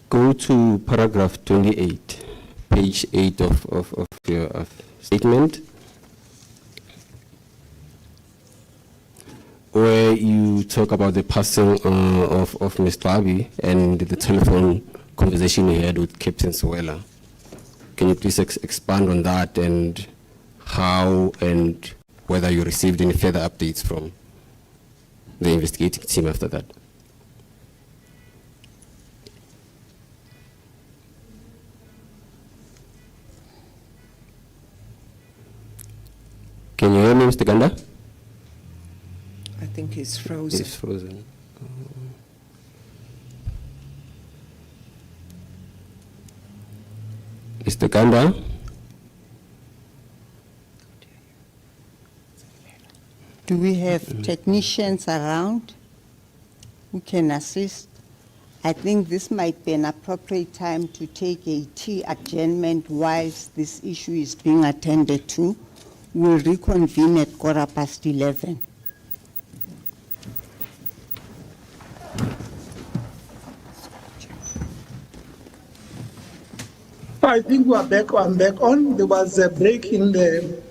go to paragraph 28, page 8 of your statement, where you talk about the passing of Mr. Abi and the telephone conversation you had with Captain Siwela. Can you please expand on that and how and whether you received any further updates from the investigating team after that? Can you hear me, Mr. Ganda? I think he's frozen. He's frozen. Mr. Ganda? Do we have technicians around who can assist? I think this might be an appropriate time to take a tea adjournment whilst this issue is being attended to. We'll reconvene at 11:15. I think I'm back on. There was a break in the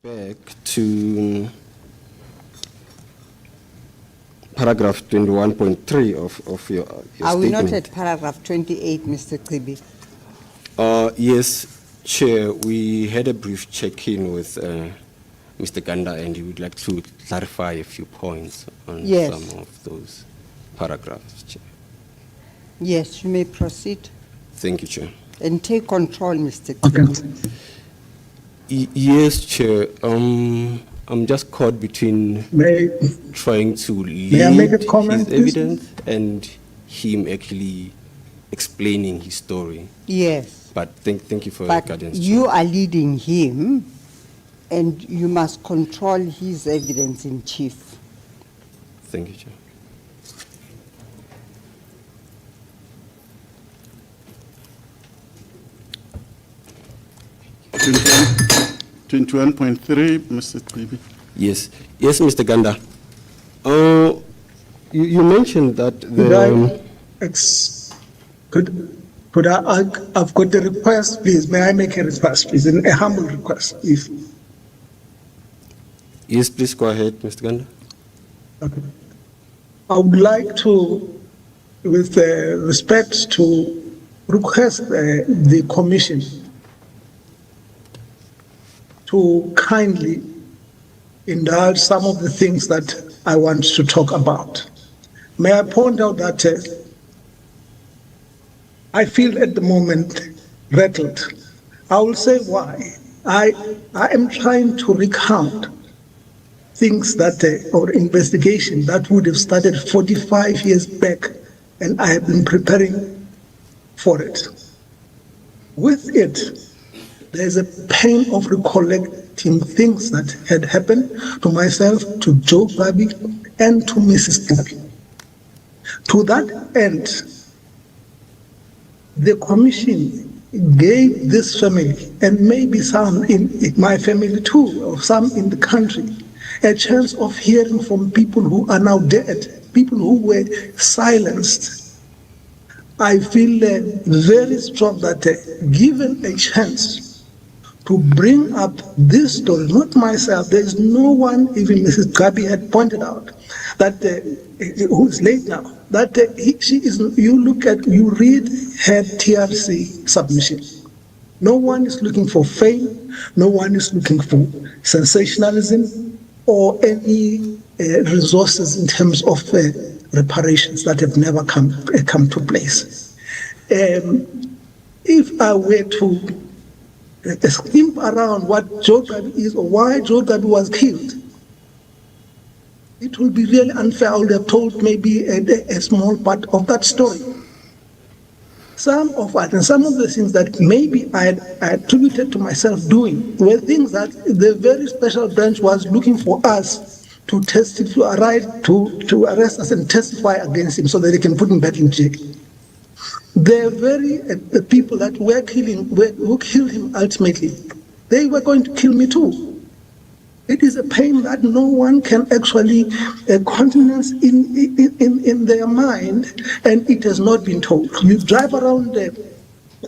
Back to paragraph 21.3 of your Are we not statement. at paragraph 28, Mr. Qibi? Yes, Chair, we had a brief check-in with Mr. Ganda, and he would like to clarify a few points on Yes. some of those paragraphs, Chair. Yes, you may proceed Thank you, Chair. and take control, Mr. Qibi. Okay. Yes, Chair. I'm just caught between May, trying to May I make a lead comment, his please? evidence and him actually explaining his story. Yes, But thank you for your but guidance. you are leading him and you must control his evidence in chief. Thank you, Chair. Chair. 21.3, Mr. Qibi. Yes, Mr. Ganda. You mentioned that could I, the could I, I've got a request, please. May I make a request, please? A humble request, please. yes, please go ahead, Mr. Ganda. Okay. I would like to, with respect to request the commission to kindly indulge some of the things that I want to talk about. May I point out that I feel at the moment rattled. I will say why. I am trying to recount things that, or investigation that would have started 45 years back, and I have been preparing for it. With it, there's a pain of recollecting things that had happened to myself, to Joe Gabi, and to Mrs. Gabi. To that end, the commission gave this family, and maybe some in my family too, or some in the country, a chance of hearing from people who are now dead, people who were silenced. I feel very strong that given a chance to bring up this story, not myself, there is no one, even Mrs. Gabi had pointed out, that who is late now, that she is, you read her TRC submission. No one is looking for fame, no one is looking for sensationalism or any resources in terms of reparations that have never come to place. If I were to skimp around what Joe Gabi is or why Joe Gabi was killed, it would be really unfair. I would have told maybe a small part of that story. Some of the things that maybe I attributed to myself doing were things that the very special branch was looking for us to testify, to arrest us and testify against him so that they can put him back in jail. The people that who killed him ultimately, they were going to kill me too. It is a pain that no one can actually countenance in their mind, and it has not been told. You drive around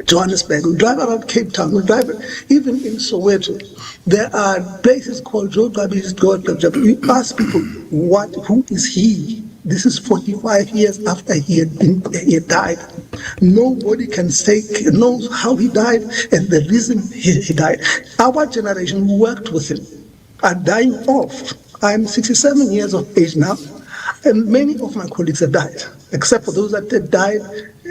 Johannesburg, you drive around Cape Town, you drive even in Soweto. There are places called Joe Gabi's God. You ask people, who is he? This is 45 years after he had died. Nobody can say, knows how he died and the reason he died. Our generation who worked with him are dying off. I'm 67 years of age now, and many of my colleagues have died, except for those that died,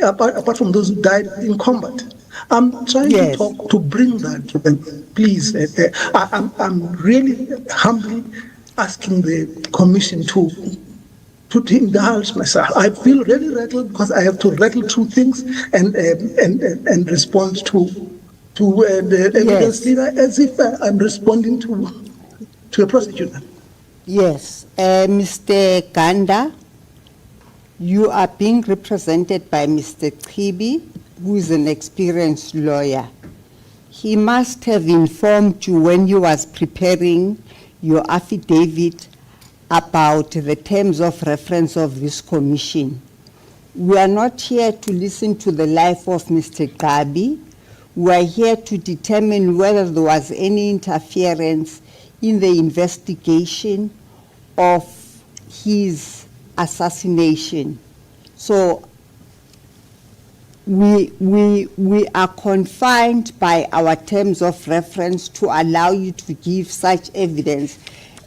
apart from those who died in combat. I'm trying to bring that to them. Please, I'm really humbly asking the commission to indulge myself. I feel really rattled because I have to rattle through things and respond to the evidence leader as if I'm responding to a prosecutor. Yes, Mr. Ganda, you are being represented by Mr. Qibi, who is an experienced lawyer. He must have informed you when you was preparing your affidavit about the terms of reference of this commission. We are not here to listen to the life of Mr. Gabi. We are here to determine whether there was any interference in the investigation of his assassination. So we are confined by our terms of reference to allow you to give such evidence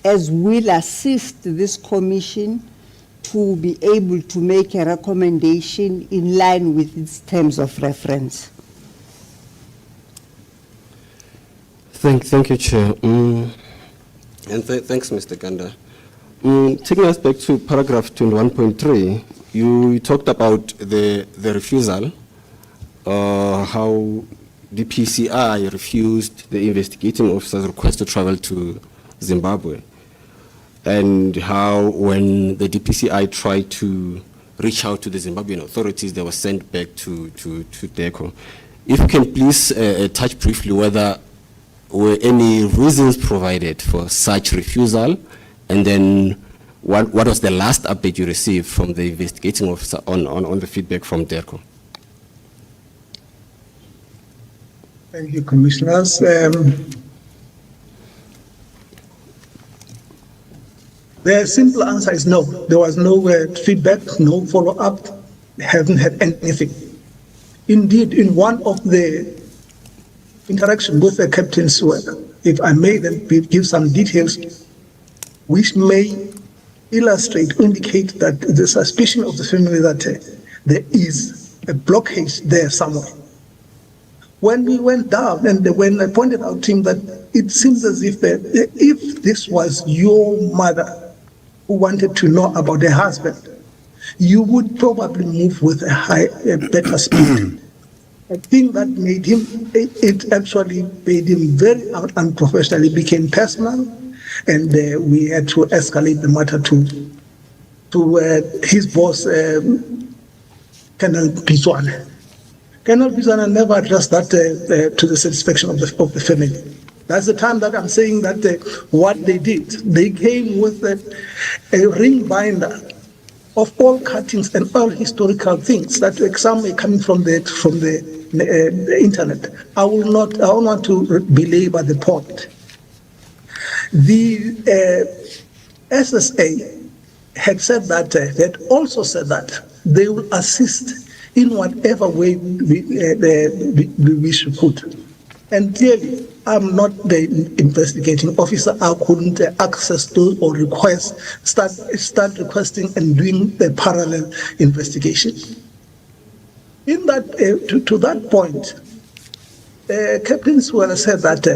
as will assist this commission to be able to make a recommendation in line with its terms of reference. Thank you, Chair. Thanks, Mr. Ganda. Taking us back to paragraph 21.3, you talked about the refusal, how the PCI refused the investigating officer's request to travel to Zimbabwe, and how when the DPCI tried to reach out to the Zimbabwean authorities, they were sent back to DECO. If you can please touch briefly whether were any reasons provided for such refusal, and then what was the last update you received from the investigating officer on the feedback from DECO? Thank you, Commissioners. The simple answer is no. There was no feedback, no follow-up, haven't had anything. Indeed, in one of the interaction with the Captain Sewell, if I may then give some details which may illustrate, indicate that the suspicion of the family that there is a blockade there somewhere. When we went down and when I pointed out to him that it seems as if this was your mother who wanted to know about her husband, you would probably move with a better speed. I think that made him, it actually made him very unprofessional. It became personal, and we had to escalate the matter to his boss, Colonel Piswana. Colonel Piswana never addressed that to the satisfaction of the family. That's the time that I'm saying that what they did, they came with a ring binder of all cuttings and all historical things that some are coming from the internet. I don't want to belabor the point. The SSA had said that, had also said that they will assist in whatever way we should put. And clearly, I'm not the investigating officer. I couldn't access to or start requesting and doing the parallel investigation. In that, to that point, Captain Sewell said that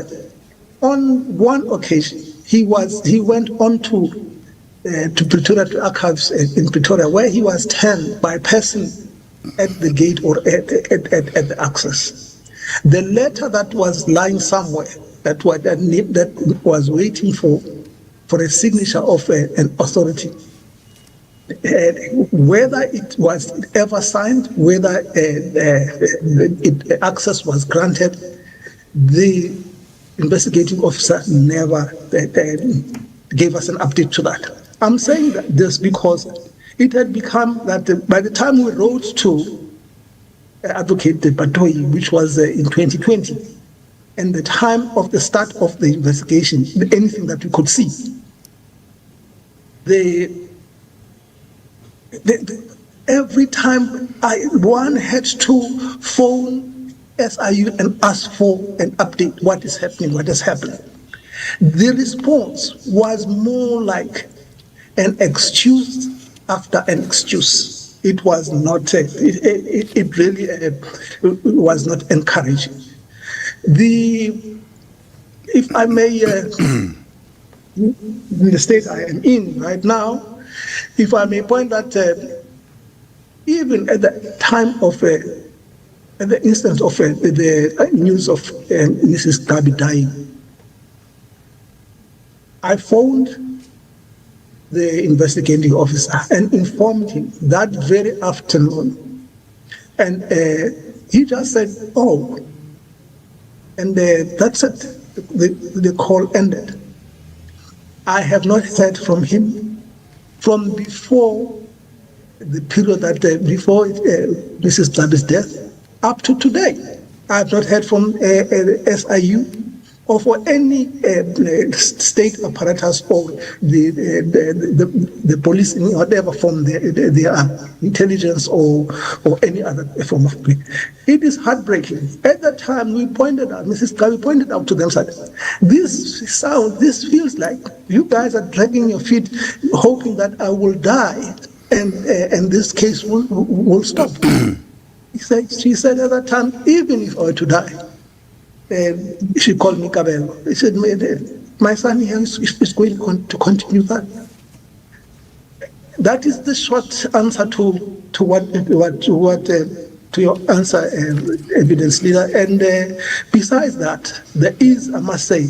on one occasion he went on to Pretoria, to archives in Pretoria, where he was turned by a person at the gate or at the access. The letter that was lying somewhere that was waiting for a signature of an authority, whether it was ever signed, whether access was granted, the investigating officer never gave us an update to that. I'm saying that this because it had become that by the time we wrote to Advocate Batoyi, which was in 2020, and the time of the start of the investigation, anything that we could see, every time one had to phone SIU and ask for an update, what is happening, what has happened. The response was more like an excuse after an excuse. It was not, it really was not encouraging. If I may, in the state I am in right now, if I may point that even at the time of, at the instance of the news of Mrs. Gabi dying, I phoned the investigating officer and informed him that very afternoon. And he just said, oh, and that's it. The call ended. I have not heard from him from before the period that, before Mrs. Gabi's death, up to today. I have not heard from SIU. or for any state apparatus or the police in whatever form they are, intelligence or any other form of play. It is heartbreaking. At that time, we pointed out, Mrs. Kavi pointed out to them, this feels like you guys are dragging your feet, hoping that I will die and this case will stop. She said at that time, even if I were to die, she called me Kabelo. She said, my son here is going to continue that. That is the short answer to your answer, evidence leader. And besides that, there is, I must say,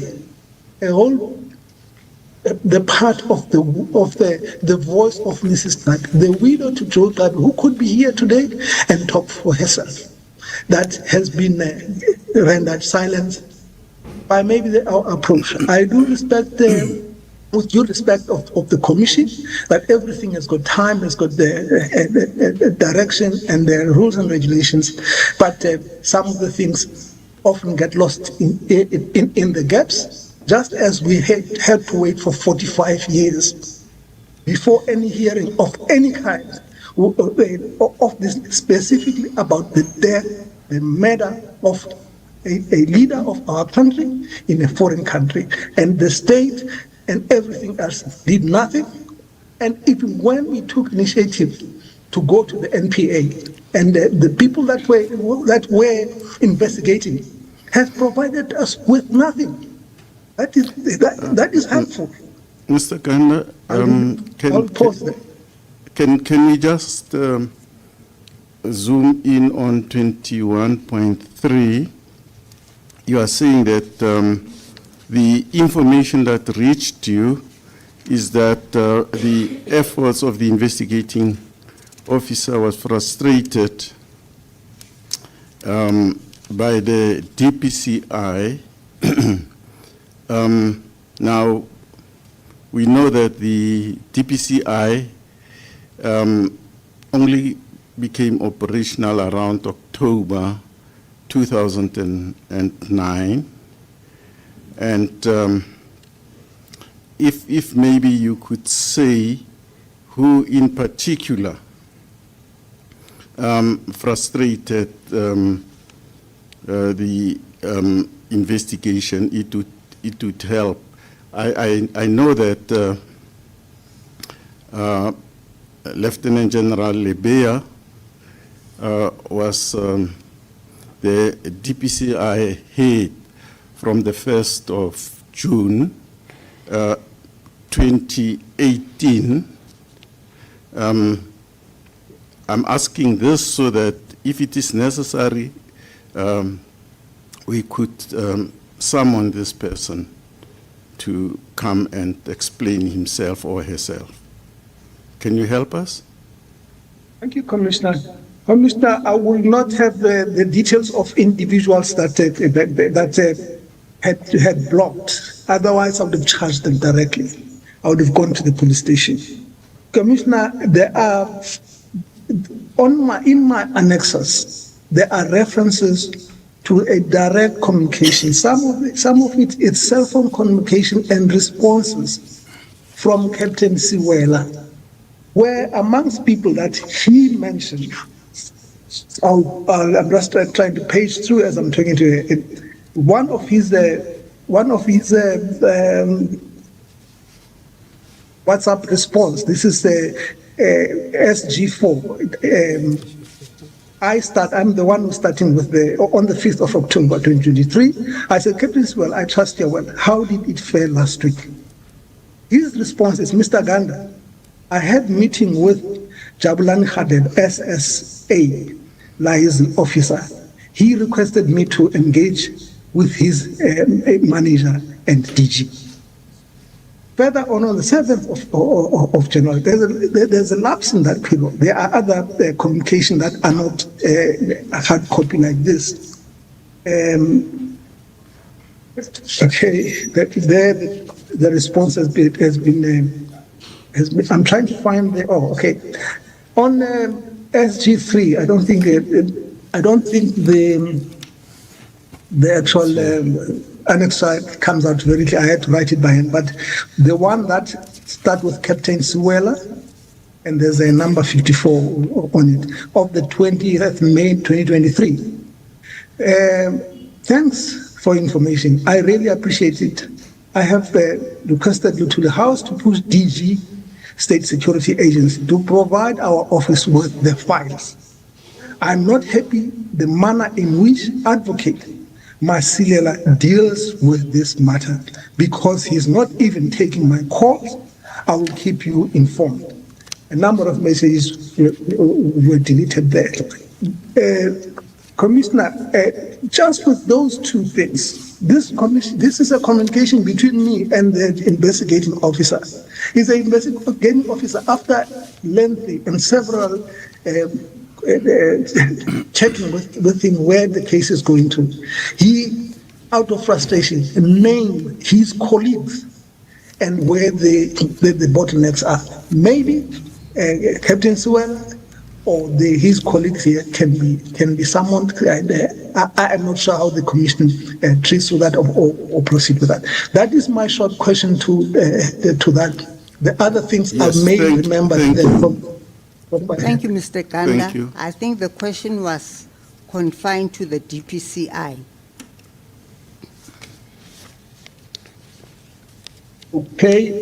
a whole the part of the voice of Mrs. Nat, the widow to Joe Gabi, who could be here today and talk for herself, that has been rendered silent by maybe our approach. I do respect, with due respect of the commission, that everything has got time, has got the direction and the rules and regulations, but some of the things often get lost in the gaps, just as we had to wait for 45 years before any hearing of any kind of this, specifically about the death, the murder of a leader of our country in a foreign country, and the state and everything else did nothing. And even when we took initiative to go to the NPA, and the people that were investigating has provided us with nothing. That is helpful. Mr. Ganda, I'll pause there. Can we just zoom in on 21.3? You are saying that the information that reached you is that the efforts of the investigating officer was frustrated by the DPCI. Now, we know that the DPCI only became operational around October 2009. And if maybe you could say who in particular frustrated the investigation, it would help. I know that Lieutenant General Lebea was the DPCI head from the 1st of June 2018. I'm asking this so that if it is necessary, we could summon this person to come and explain himself or herself. Can you help us? Thank you, Commissioner. Commissioner, I will not have the details of individuals that had blocked. Otherwise, I would have charged them directly. I would have gone to the police station. Commissioner, there are in my annexes, there are references to a direct communication. Some of it is cell phone communication and responses from Captain Siwela, where amongst people that he mentioned, I'm just trying to page through as I'm talking to you. One of his WhatsApp response. This is the SG4. I'm the one who's starting with on the 5th of October 2023. I said, Captain Swell, I trust your word. How did it fare last week? His response is, Mr. Ganda, I had meeting with Jabulani Khader, SSA, liaison officer. He requested me to engage with his manager and DG. Further on the 7th of January, there's a lapse in that period. There are other communication that are not hard copy like this. Okay, the response has been I'm trying to find okay. On SG3, I don't think the actual annex comes out very clear. I had to write it by hand, but the one that starts with Captain Suela, and there's a number 54 on it, of the 20th May 2023. Thanks for information. I really appreciate it. I have requested you to the House to push DG, State Security Agency, to provide our office with the files. I'm not happy the manner in which Advocate Masilela deals with this matter, because he's not even taking my calls. I will keep you informed. A number of messages were deleted there. Commissioner, just with those two things, this is a communication between me and the investigating officer. He's an investigating officer after lengthy and several checking with him where the case is going to. He, out of frustration, named his colleagues and where the bottlenecks are. Maybe Captain Suela or his colleagues here can be summoned. I am not sure how the commission treats with that or proceed with that. That is my short question to that. The other things Yes, I may remember. Thank you, Mr. Ganda. Thank you. I think the question was confined to the DPCI. Okay.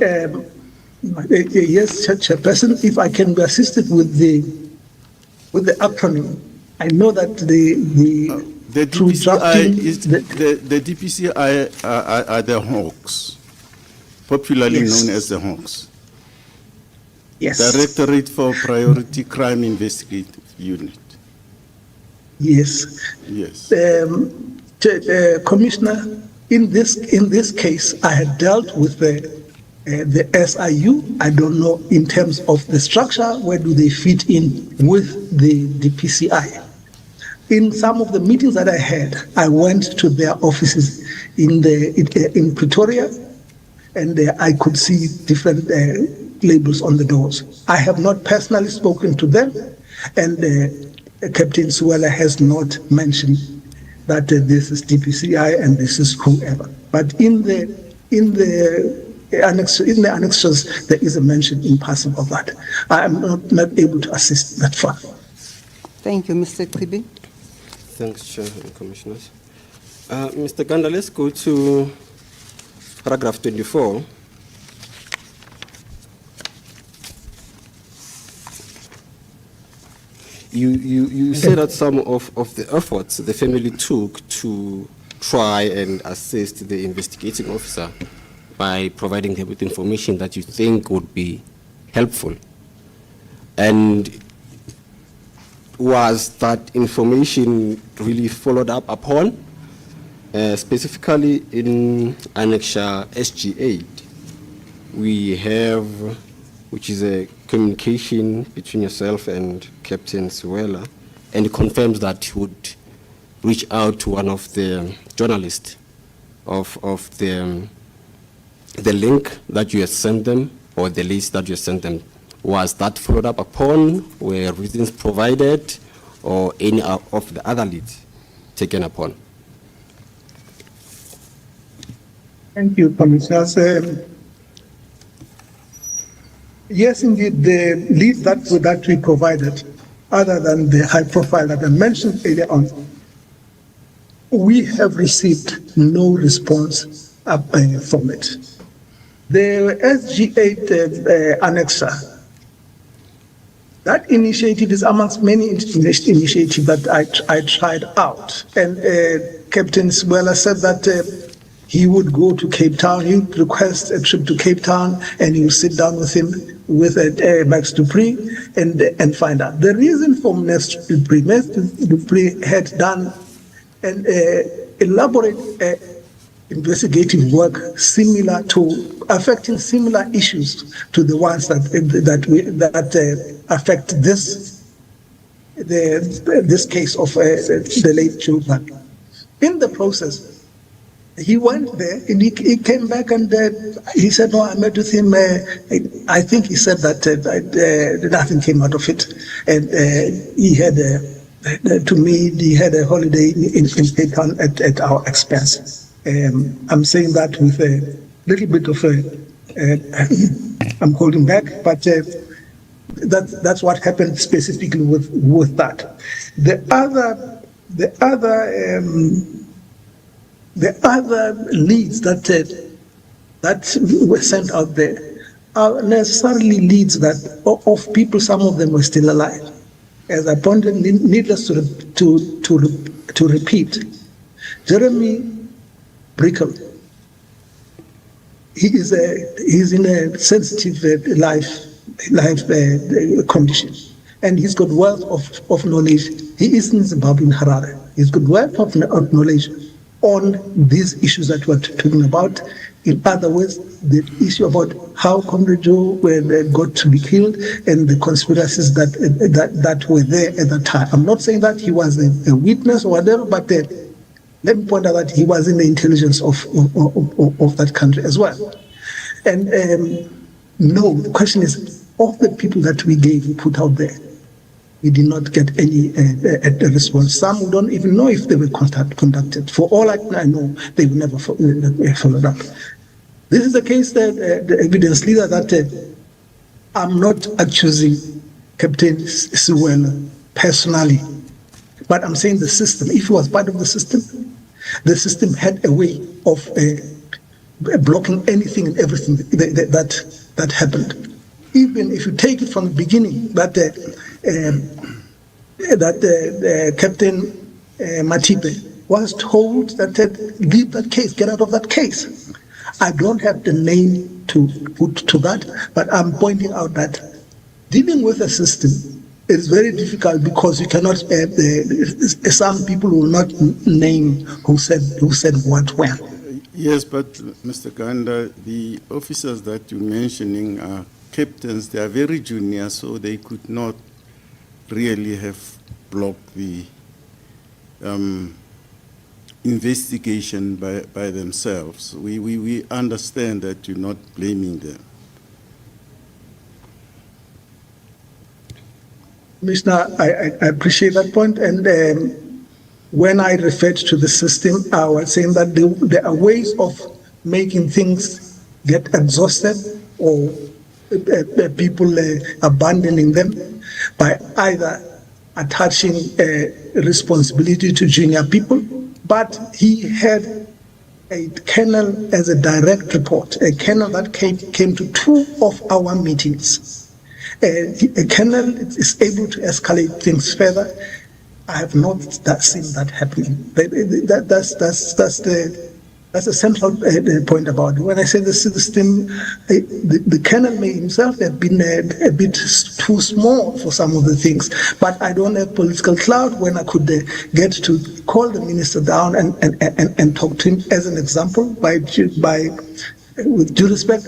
Yes, Chairperson, if I can be assisted with the acronym. I know that the through DPCI drafting is the DPCI are the Hawks, popularly Yes. known as the Hawks. yes, Directorate for Priority Crime Investigative Unit. yes. Yes. Commissioner, in this case, I had dealt with the SIU. I don't know in terms of the structure, where do they fit in with the DPCI? In some of the meetings that I had, I went to their offices in Pretoria, and I could see different labels on the doors. I have not personally spoken to them, and Captain Suela has not mentioned that this is DPCI and this is whoever. But in the annexures, there is a mention in passing of that. I am not able to assist that far. Thank you, Mr. Qibi. Thanks, Chair and Commissioners. Mr. Ganda, let's go to paragraph 24. You say that some of the efforts the family took to try and assist the investigating officer by providing them with information that you think would be helpful. And was that information really followed up upon? Specifically in Annexure SG8, we have, which is a communication between yourself and Captain Suela, and it confirms that he would reach out to one of the journalists of the link that you had sent them, or the list that you sent them. Was that followed up upon? Were reasons provided, or any of the other leads taken upon? Thank you, Commissioners. Yes, indeed, the lead that we provided, other than the high profile that I mentioned earlier on, we have received no response from it. The SG8 annexer, that initiative is amongst many initiatives that I tried out. And Captain Suela said that he would go to Cape Town, he would request a trip to Cape Town, and he would sit down with him, with Max Dupree, and find out. The reason for Max Dupree had done an elaborate investigative work similar to, affecting similar issues to the ones that affect this case of the late Joe. In the process, he went there and he came back and he said, no, I met with him. I think he said that nothing came out of it. And he had, to me, he had a holiday in Cape Town at our expense. I'm saying that with a little bit of I'm holding back, but that's what happened specifically with that. The other leads that were sent out there are necessarily leads that of people, some of them were still alive. As I pointed, needless to repeat, Jeremy Brickle, he's in a sensitive life condition, and he's got wealth of knowledge. He is in Zimbabwe, in Harare. He's got wealth of knowledge on these issues that we're talking about. In other words, the issue about how Comrade Joe got to be killed and the conspiracies that were there at that time. I'm not saying that he was a witness or whatever, but let me point out that he was in the intelligence of that country as well. And no, the question is, of the people that we put out there, we did not get any response. Some we don't even know if they were conducted. For all I know, they will never followed up. This is the case that the evidence leader that I'm not accusing Captain Siwela personally, but I'm saying the system. If he was part of the system had a way of blocking anything and everything that happened. Even if you take it from the beginning, that Captain Matipe was told that leave that case, get out of that case. I don't have the name to put to that, but I'm pointing out that dealing with a system is very difficult because you cannot. Some people will not name who said what when. Yes, but Mr. Ganda, the officers that you're mentioning are captains. They are very junior, so they could not really have blocked the investigation by themselves. We understand that you're not blaming them. Commissioner, I appreciate that point, and when I referred to the system, I was saying that there are ways of making things get exhausted or people abandoning them by either attaching responsibility to junior people, but he had a colonel as a direct report, a colonel that came to 2 of our meetings. A colonel is able to escalate things further. I have not seen that happening. That's the central point about it. When I say the system, the colonel may himself have been a bit too small for some of the things, but I don't have political clout when I could get to call the minister down and talk to him as an example. With due respect,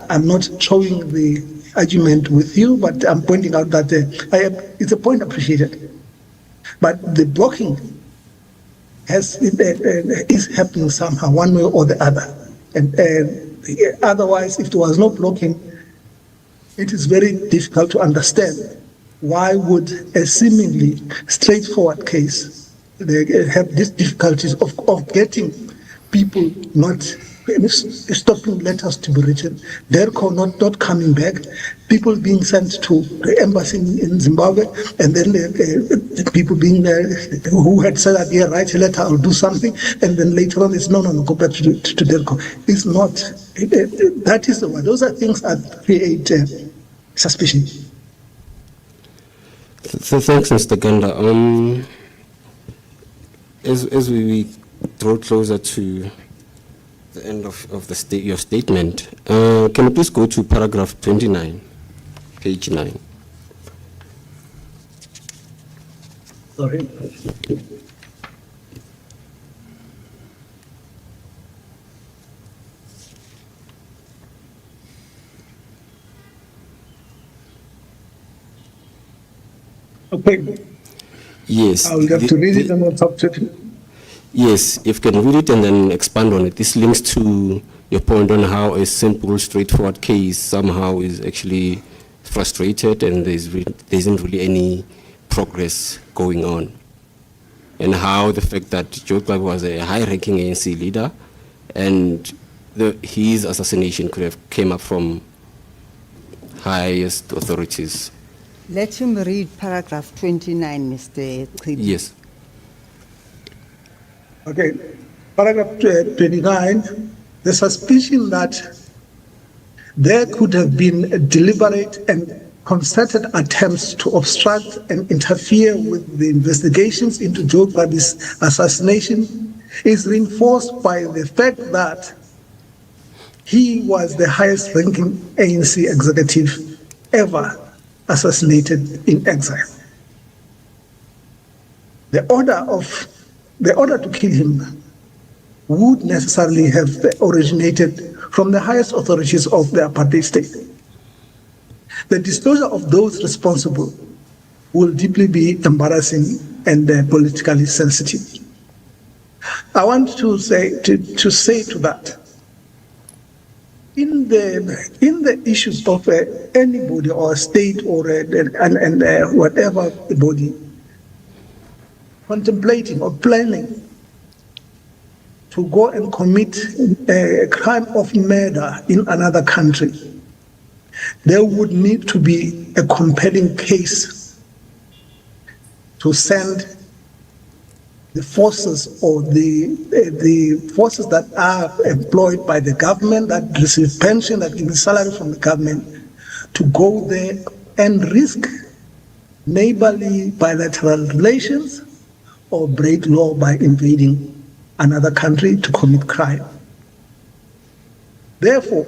I'm not showing the argument with you, but I'm pointing out that it's a point appreciated. But the blocking is happening somehow, one way or the other. And otherwise, if there was no blocking, it is very difficult to understand why would a seemingly straightforward case have these difficulties of getting people not stopping letters to be written, therefore not coming back, people being sent to the embassy in Zimbabwe, and then people being who had said that, yeah, write a letter, I'll do something, and then later on it's no, go back to Delco. It's not, that is the one. Those are things that create suspicion. So thanks, Mr. Ganda. As we draw closer to the end of your statement, can you please go to paragraph 29, page 9? Sorry. Okay. Yes. I will have to read it and I'll talk to it. Yes, if you can read it and then expand on it. This links to your point on how a simple, straightforward case somehow is actually frustrated and there isn't really any progress going on. And how the fact that Joe Club was a high-ranking ANC leader and his assassination could have came up from highest authorities. Let him read paragraph 29, Mr. Qhibi. Yes. Okay, paragraph 29, the suspicion that there could have been deliberate and concerted attempts to obstruct and interfere with the investigations into Joe Gabi's assassination is reinforced by the fact that he was the highest ranking ANC executive ever assassinated in exile. The order to kill him would necessarily have originated from the highest authorities of the apartheid state. The disclosure of those responsible will deeply be embarrassing and politically sensitive. I want to say to that, in the issues of anybody or a state or whatever the body contemplating or planning to go and commit a crime of murder in another country, there would need to be a compelling case to send the forces or the forces that are employed by the government, that receive pension, that give salary from the government, to go there and risk neighborly bilateral relations or break law by invading another country to commit crime. Therefore,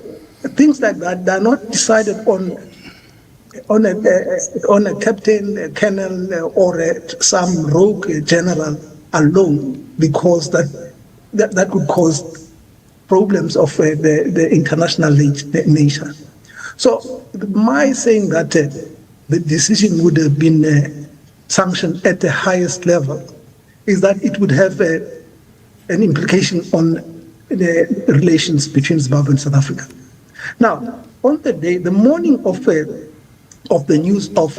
things like that are not decided on a captain, a colonel, or some rogue general alone, because that could cause problems of the international nature. So my saying that the decision would have been sanctioned at the highest level is that it would have an implication on the relations between Zimbabwe and South Africa. Now, on the morning of the news of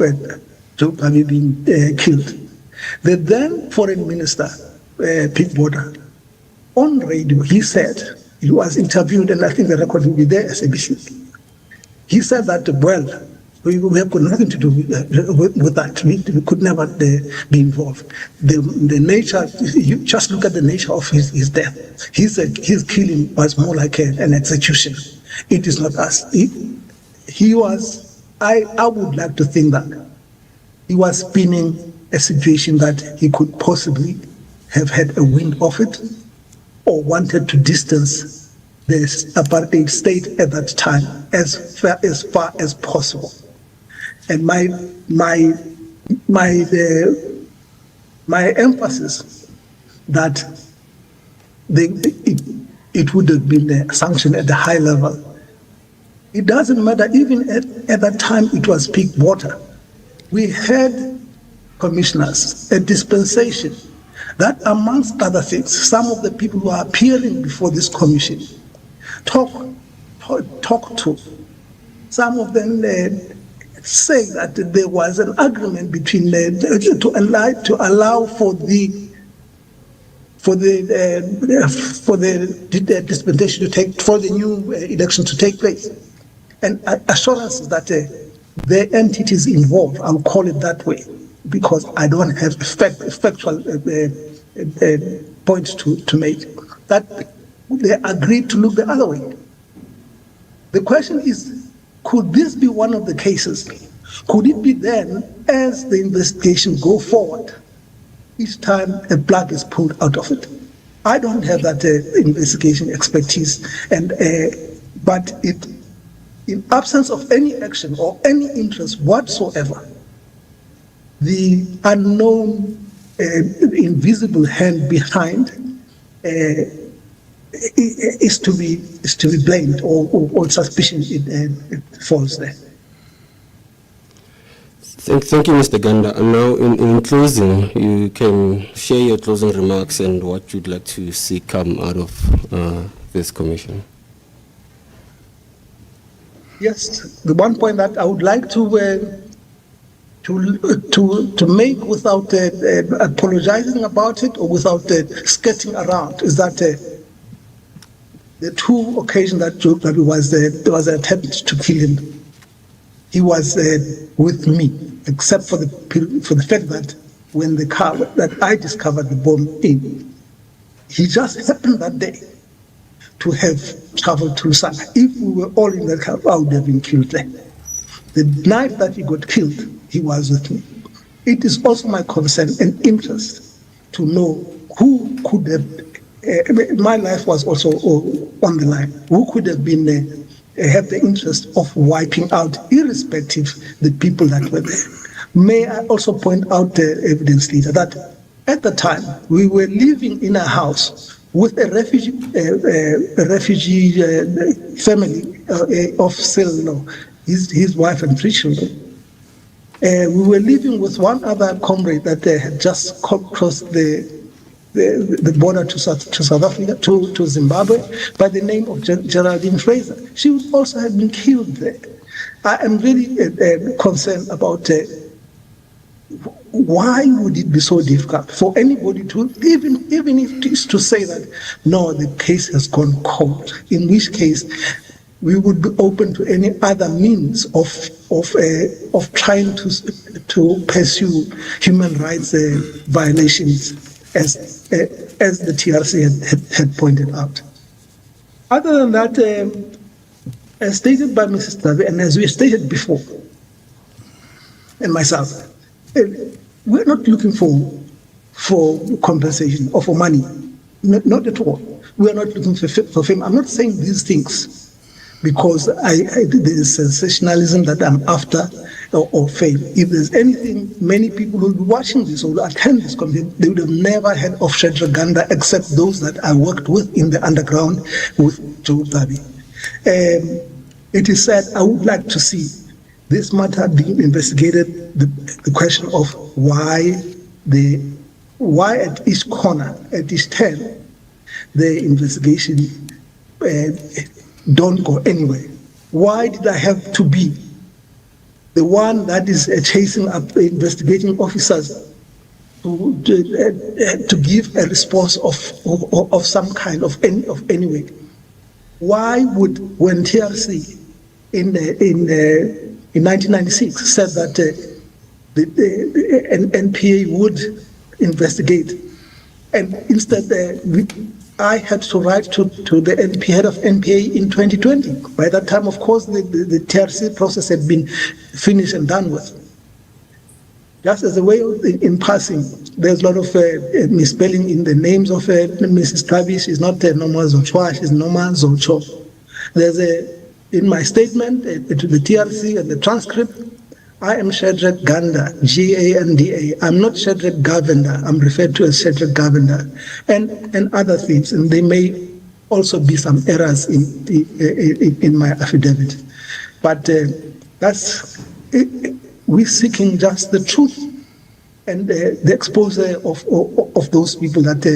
Joe Gabi being killed, the then foreign minister, Pete Botha, on radio, he said, he was interviewed, and I think the record will be there, SABC. He said that, well, we have got nothing to do with that. We could never be involved. The nature, you just look at the nature of his death. His killing was more like an execution. It is not us. He was, I would like to think that he was spinning a situation that he could possibly have had a wind of it, or wanted to distance the apartheid state at that time as far as possible. And my emphasis that it would have been sanctioned at the high level. It doesn't matter, even at that time it was peak water. We had commissioners, a dispensation, that amongst other things, some of the people who are appearing before this commission talk to. Some of them say that there was an agreement between to allow for the dispensation to take, for the new election to take place, and assurances that the entities involved, I'll call it that way, because I don't have factual points to make, that they agreed to look the other way. The question is, could this be one of the cases? Could it be then, as the investigation go forward, each time a plug is pulled out of it? I don't have that investigation expertise, but in absence of any action or any interest whatsoever, the unknown, invisible hand behind is to be blamed, or suspicion it falls there. Thank you, Mr. Ganda. And now, in closing, you can share your closing remarks and what you'd like to see come out of this commission. Yes, the one point that I would like to make without apologizing about it or without skirting around is that the two occasions that Joe Gabi there was an attempt to kill him, he was with me, except for the fact that when the car that I discovered the bomb in, he just happened that day to have traveled to Lusaka. If we were all in that car, I would have been killed there. The night that he got killed, he was with me. It is also my concern and interest to know who could have, my life was also on the line, who could have been have the interest of wiping out, irrespective the people that were there. May I also point out, evidence leader, that at the time we were living in a house with a refugee family of Selno, his wife and 3 children. We were living with one other comrade that had just crossed the border to South Africa, to Zimbabwe, by the name of Geraldine Fraser. She would also have been killed there. I am really concerned about why would it be so difficult for anybody to, even if it is to say that, no, the case has gone cold, in which case we would be open to any other means of trying to pursue human rights violations, as the TRC had pointed out. Other than that, as stated by Mrs. Tabe, and as we stated before, and myself, we're not looking for compensation or for money, not at all. We are not looking for fame. I'm not saying these things because there's sensationalism that I'm after or fame. If there's anything, many people who will be watching this or will attend this conference, they would have never heard of Shadrach Ganda except those that I worked with in the underground with Joe Gabi. It is said, I would like to see this matter being investigated, the question of why at each corner, at each turn, the investigation don't go anywhere. Why did I have to be the one that is chasing up investigating officers to give a response of some kind of any way? Why would, when TRC in 1996 said that an NPA would investigate, and instead I had to write to the head of NPA in 2020. By that time, of course, the TRC process had been finished and done with. Just as a way in passing, there's a lot of misspelling in the names of Mrs. Tabi. She's not Noma Zochwa, she's Noma Zocho. There's in my statement to the TRC and the transcript, I am Shadrach Ganda, Ganda. I'm not Shadrach Govender. I'm referred to as Shadrach Govender, and other things. And there may also be some errors in my affidavit. But we're seeking just the truth and the expose of those people that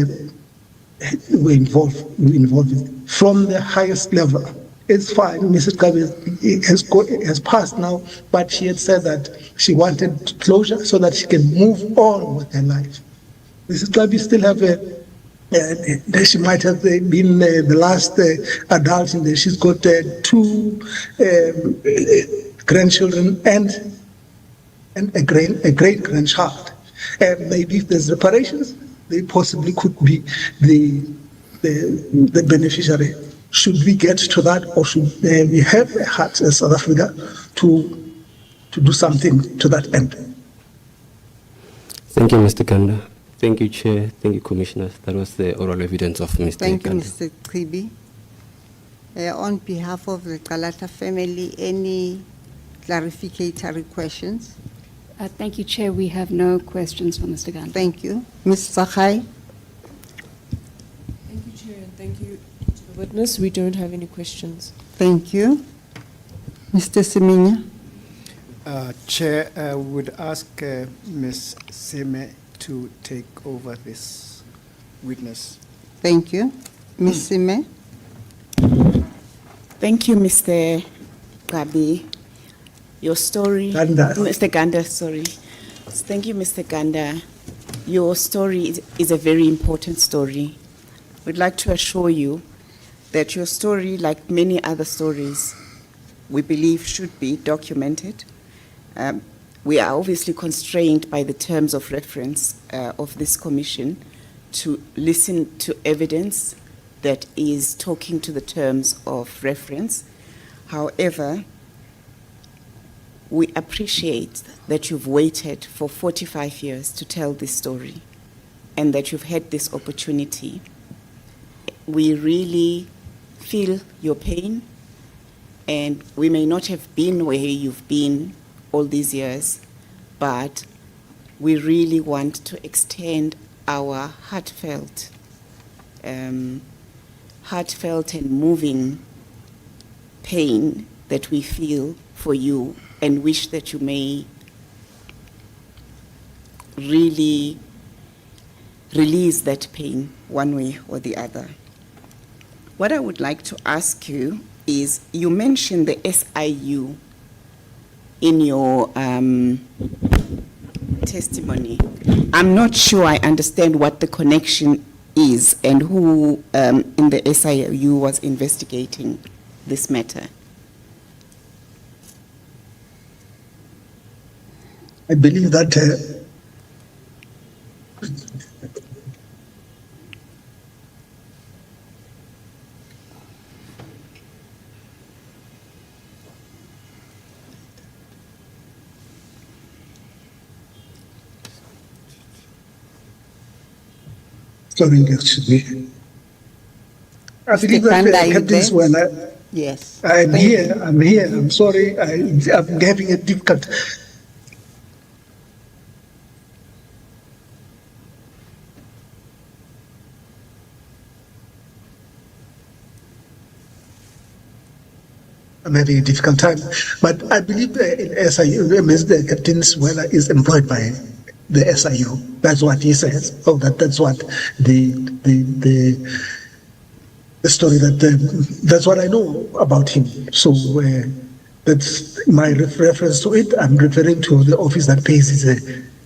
were involved with, from the highest level. It's fine, Mrs. Gabi has passed now, but she had said that she wanted closure so that she can move on with her life. Mrs. Gabi still have she might have been the last adult in there. She's got 2 grandchildren and a great-grandchild. Maybe if there's reparations, they possibly could be the beneficiary. Should we get to that, or should we have a heart as South Africa to do something to that end? Thank you, Mr. Ganda. Thank you, Chair. Thank you, Commissioners. That was the oral evidence of Mr. Thank you, Ganda. Mr. Qibi. On behalf of the Kalata family, any clarificatory questions? Thank you, Chair. We have no questions for Mr. Ganda. Thank you. Ms. Sakai? Thank you, Chair, and thank you to the witness. We don't have any questions. Thank you. Mr. Seminya? Chair, I would ask Ms. Seme to take over this witness. Thank you. Ms. Sime? Thank you, Mr. Gabi. Your story, Ganda. Mr. Ganda, sorry. Thank you, Mr. Ganda. Your story is a very important story. We'd like to assure you that your story, like many other stories, we believe should be documented. We are obviously constrained by the terms of reference of this commission to listen to evidence that is talking to the terms of reference. However, we appreciate that you've waited for 45 years to tell this story and that you've had this opportunity. We really feel your pain, and we may not have been where you've been all these years, but we really want to extend our heartfelt and moving pain that we feel for you, and wish that you may really release that pain one way or the other. What I would like to ask you is, you mentioned the SIU in your testimony. I'm not sure I understand what the connection is and who in the SIU was investigating this matter. I believe that sorry, excuse me. I believe that Ganda, are you Captain's there? well. Yes. I'm here. I'm sorry. I'm having a difficult. I'm having a difficult time, but I believe in SIU, Mr. Captain Swella is employed by the SIU. That's what he says. Oh, that's what the story that's what I know about him. So that's my reference to it. I'm referring to the office that pays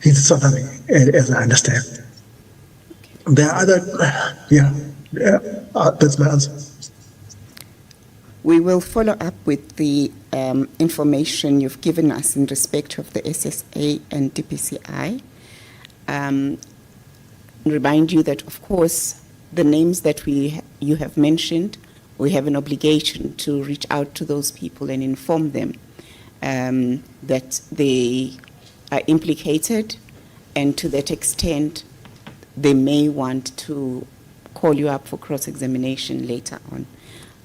his salary, as I understand. There are other, that's my answer. We will follow up with the information you've given us in respect of the SSA and DPCI. Remind you that, of course, the names that you have mentioned, we have an obligation to reach out to those people and inform them that they are implicated, and to that extent, they may want to call you up for cross-examination later on.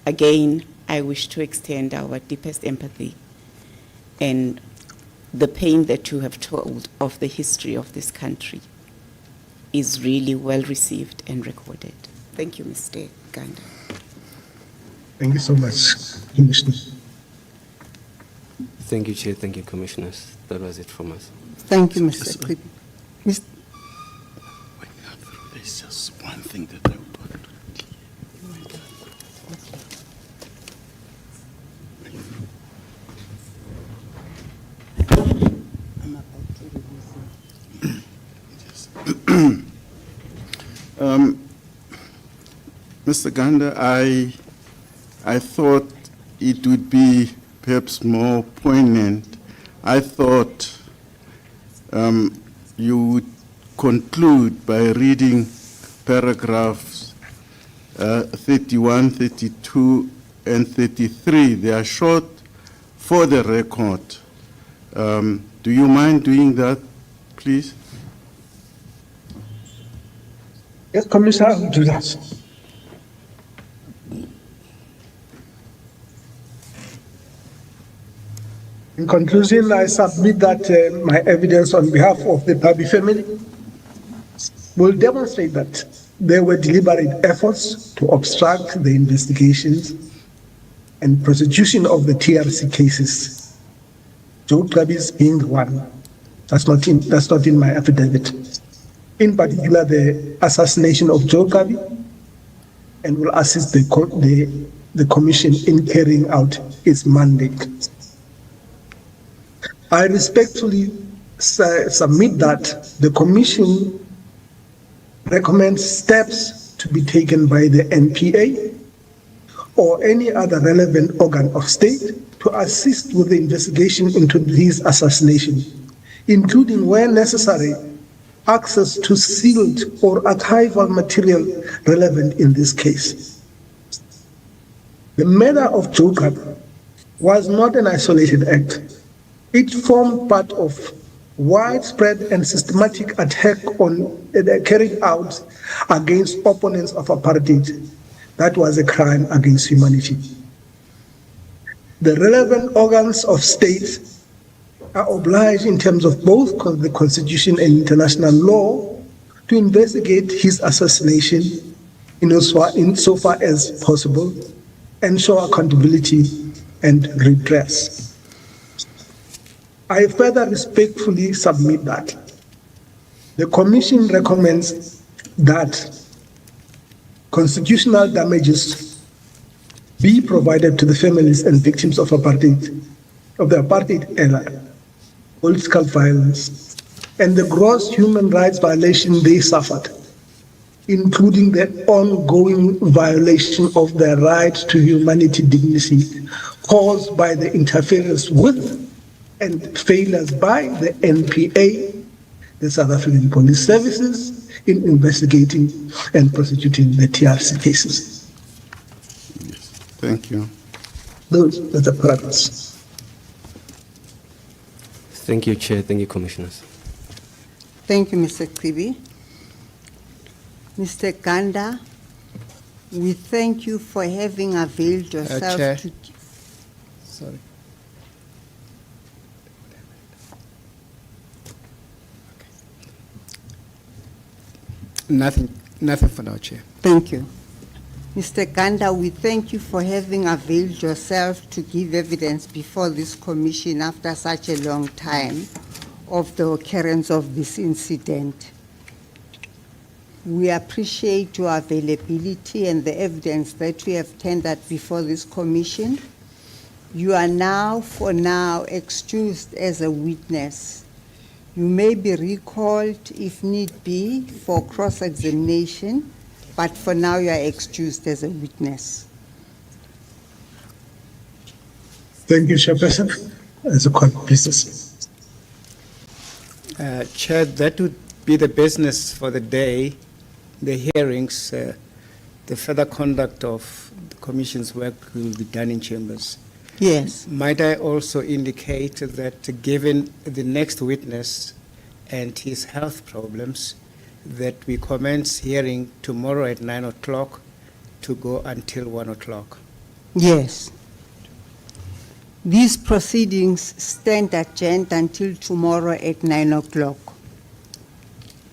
Again, I wish to extend our deepest empathy and the pain that you have told of the history of this country is really well received and recorded. Thank you, Mr. Ganda. Thank you so much, Commissioner. Thank you, Chair. Thank you, Commissioners. That was it from us. Thank you, Mr. Khampepe. There's just one thing that I would want to Mr. Ganda, I thought it would be perhaps more poignant. I thought you would conclude by reading paragraphs 31, 32, and 33. They are short for the record. Do you mind doing that, please? Yes, Commissioner, I will do that. In conclusion, I submit that my evidence on behalf of the Pabi family will demonstrate that there were deliberate efforts to obstruct the investigations and prosecution of the TRC cases. Joe Klabi's being the one. That's not in my affidavit. In particular, the assassination of Joe Klabi, and will assist the commission in carrying out its mandate. I respectfully submit that the Commission recommends steps to be taken by the NPA or any other relevant organ of state to assist with the investigation into his assassination, including, where necessary, access to sealed or archival material relevant in this case. The murder of Joker was not an isolated act. It formed part of widespread and systematic attack carried out against opponents of apartheid. That was a crime against humanity. The relevant organs of state are obliged in terms of both the Constitution and international law to investigate his assassination insofar as possible, ensure accountability and redress. I further respectfully submit that the Commission recommends that constitutional damages be provided to the families and victims of apartheid, of the apartheid-era, political violence, and the gross human rights violation they suffered, including the ongoing violation of their right to humanity dignity caused by the interference with and failures by the NPA, the South African Police Services, in investigating and prosecuting the TRC cases. Yes. Thank you. Those are the paragraphs. Thank you, Chair. Thank you, Commissioners. Thank you, Mr. Kribi. Mr. Ganda, we thank you for having availed yourself Chair. to... Sorry. Nothing for now, Chair. Thank you. Mr. Ganda, we thank you for having availed yourself to give evidence before this commission after such a long time of the occurrence of this incident. We appreciate your availability and the evidence that you have tendered before this commission. You are now, for now, excused as a witness. You may be recalled, if need be, for cross-examination, but for now you are excused as a witness. Thank you, Chairperson. As a court business. Chair, that would be the business for the day, the hearings, the further conduct of the Commission's work will be done in chambers. Yes. Might I also indicate that given the next witness and his health problems, that we commence hearing tomorrow at 9 o'clock to go until 1 o'clock. Yes. These proceedings stand adjourned until tomorrow at 9 o'clock.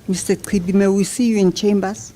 Mr. Kribi, may we see you in chambers?